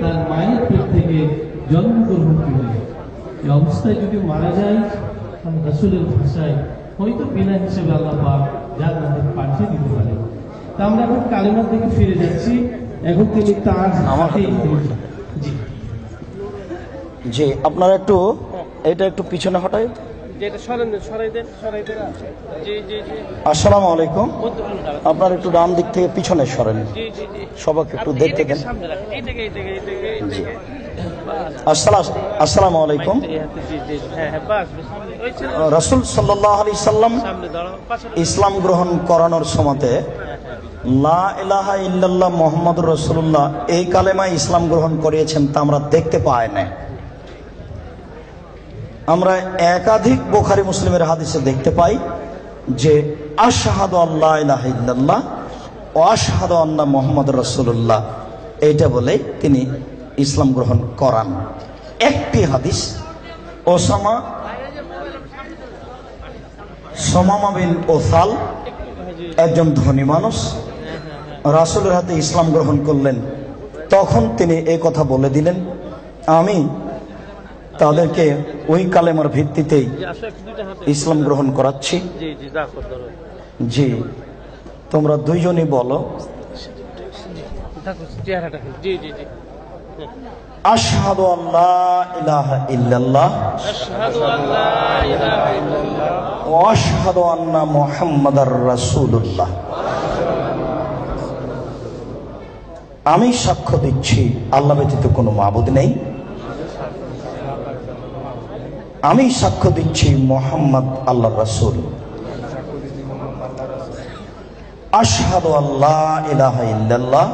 তার মায়ের পেট থেকে জন্মগ্রহণ করলেন। এই অবস্থায় যদি মারা যায়, রাসূলের ভাষায় হয়তো বিনা হিসেবে আল্লাহ পাক জান্নাতে পাঠিয়ে দিতে পারে। তা আমরা এখন কালিমার দিকে ফিরে যাচ্ছি। এখন তিনি তার জি জি, আপনারা একটু এটা একটু পিছনে হটাই। আসসালামু আলাইকুম। আপনার একটু ডান দিক থেকে পিছনে সরেন, সবাইকে একটু দেখতে দেন। জি, আসসালামু আলাইকুম। রাসূল সাল্লাল্লাহু আলাইহি সাল্লাম ইসলাম গ্রহণ করানোর সময়তে লা ইলাহা ইল্লাল্লাহ মুহাম্মাদুর রাসূলুল্লাহ এই কালেমায় ইসলাম গ্রহণ করিয়েছেন, তা আমরা দেখতে পাই না। আমরা একাধিক বুখারী মুসলিমের হাদিসে দেখতে পাই যে আশহাদু আল্লা ইলাহা ইল্লাল্লাহ ওয়া আশহাদু আন্না মুহাম্মাদুর রাসূলুল্লাহ, এইটা বলে তিনি ইসলাম গ্রহণ করান। একটি হাদিস, ওসামা বিন ওসাল, একজন ধনী মানুষ, রাসূলের হাতে ইসলাম গ্রহণ করলেন। তখন তিনি এই কথা বলে দিলেন, আমি তাদেরকে ওই কালেমার ভিত্তিতেই ইসলাম গ্রহণ করাচ্ছি। জি, তোমরা দুইজনই বলো, আশহাদু আল্লা ইলাহা ইল্লাল্লাহ ওয়া আশহাদু আন্না মুহাম্মাদার রাসূলুল্লাহ। আমি সাক্ষ্য দিচ্ছি আল্লাহ ব্যতীত কোনো মাবুদ নেই। আমি সাক্ষ্য দিচ্ছি মুহাম্মদ আল্লাহর রাসূল। আশহাদু আল্লা ইলাহা ইল্লাল্লাহ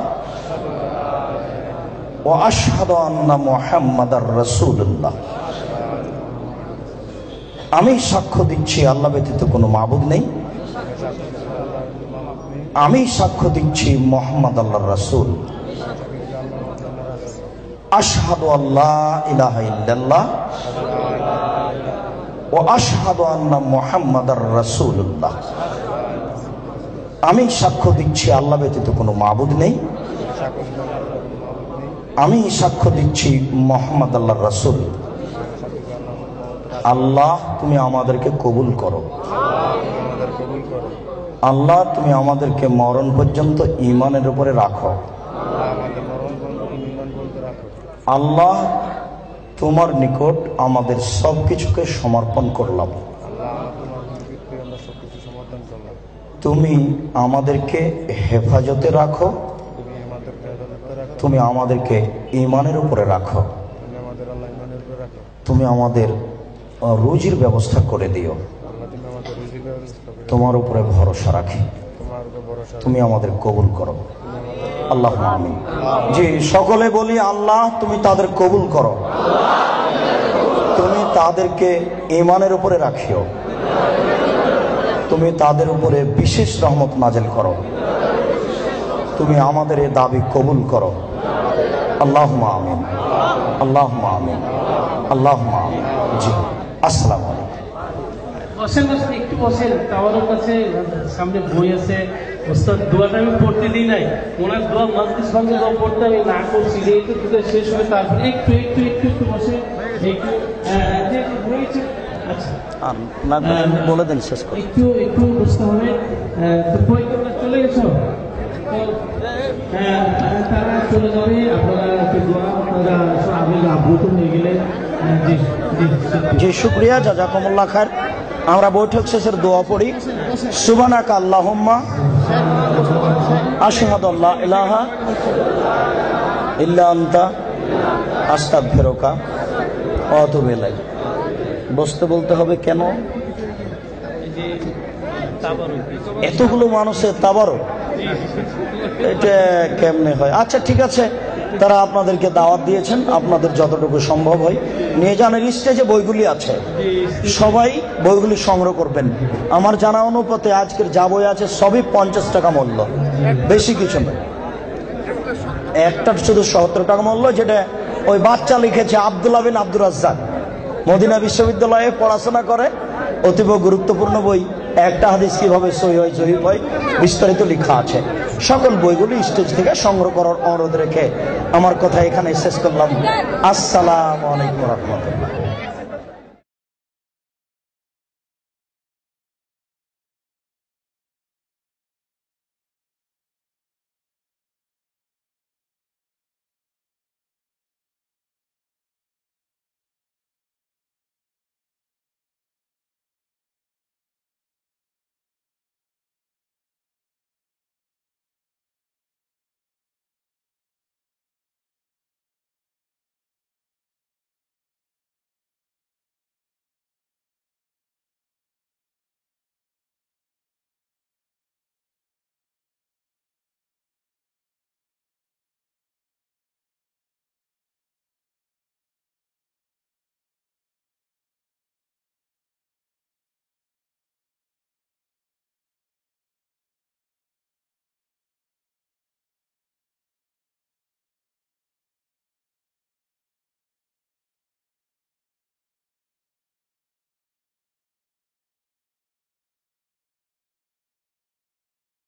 ওয়া আশহাদু আন্না মুহাম্মাদার রাসূলুল্লাহ। আমি সাক্ষ্য দিচ্ছি আল্লাহ ব্যতীত কোনো মাবুদ নেই। আমি সাক্ষ্য দিচ্ছি মুহাম্মদ আল্লাহর রাসূল। আশহাদু আল্লা ইলাহা ইল্লাল্লাহ ওয়া আশহাদু আন্না মুহাম্মাদার রাসূলুল্লাহ। আমি সাক্ষ্য দিচ্ছি আল্লাহ ব্যতীত কোনো মাবুদ নেই। আমি সাক্ষ্য দিচ্ছি মুহাম্মদ আল্লাহর রাসূল। আল্লাহ তুমি আমাদেরকে কবুল করো। আল্লাহ তুমি আমাদেরকে মরণ পর্যন্ত ঈমানের উপরে রাখো। আল্লাহ তোমার নিকট আমাদের সবকিছুকে সমর্পণ করলাম। তুমি আমাদেরকে হেফাজতে রাখো, তুমি আমাদেরকে ঈমানের উপরে রাখো, তুমি আমাদের রুজির ব্যবস্থা করে দিও। তোমার উপরে ভরসা রাখি, তুমি আমাদের কবুল করো। আল্লাহুম্মা আমিন। জি, সকলে বলি আল্লাহ তুমি তাদের কবুল করো, তুমি তাদেরকে ঈমানের উপরে রাখিও, তুমি তাদের উপরে বিশেষ রহমত নাযিল করো, তুমি আমাদের এই দাবি কবুল করো। আল্লাহুম্মা আমিন, আল্লাহুম্মা আমিন, আল্লাহুম্মা আমিন। জি, আসসালামু আলাইকুম। বসেন বসেন, একটু বসেন। তাওয়ারের কাছে সামনে বই আছে, ওস্তাদ দোয়াটা আমি পড়তে দিই নাই। ওনার দোয়া মাসজিদ সঙ্গে দোয়া পড়তে আমি না করছি, একটু শেষ হবে তারপরে একটু একটু একটু একটু বসে একটু হয়েছে। আচ্ছা বলে দেন শেষ করে। একটু একটু বুঝতে হবে। তো বই তোমরা চলে গেছো, তারা চলে যাবে। আপনারা একটু দোয়া, আপনারা আবেগ আপ্লুত হয়ে গেলে। জি জি জি, শুকরিয়া, জাযাকুমুল্লাহ খায়ের। আমরা বৈঠক শেষের দোয়া পড়ি। সুবহানাকা আল্লাহুম্মা আশহাদু আল্লা ইলাহা ইল্লা আনতা আস্তাগফিরুকা ওয়া আতুবু ইলাইক। বসতে বলতে হবে কেন? এতগুলো মানুষের তাবারুক, এটা কেমনে হয়? আচ্ছা ঠিক আছে, তারা আপনাদেরকে দাওয়াত দিয়েছেন, আপনাদের যতটুকু সম্ভব হয় নিয়ে যান। স্টেজে বইগুলি আছে, সবাই বইগুলি সংগ্রহ করবেন। আমার জানা অনুপাতে আজকের যা বই আছে সবই 50 টাকা মূল্য, বেশি কিছু নয়। একটা শুধু 70 টাকা মূল্য, যেটা ওই বাচ্চা লিখেছে আব্দুল্লাহ বিন আব্দুর রাজ্জাক, মদিনা বিশ্ববিদ্যালয়ে পড়াশোনা করে। অতীব গুরুত্বপূর্ণ বই, একটা হাদিস কিভাবে সহিহ হয় জয়ীফ হয় বিস্তারিত লেখা আছে। সকল বইগুলি স্টেজ থেকে সংগ্রহ করার অনুরোধ রেখে আমার কথা এখানে শেষ করলাম। আসসালামু আলাইকুম ওয়া রাহমাতুল্লাহ।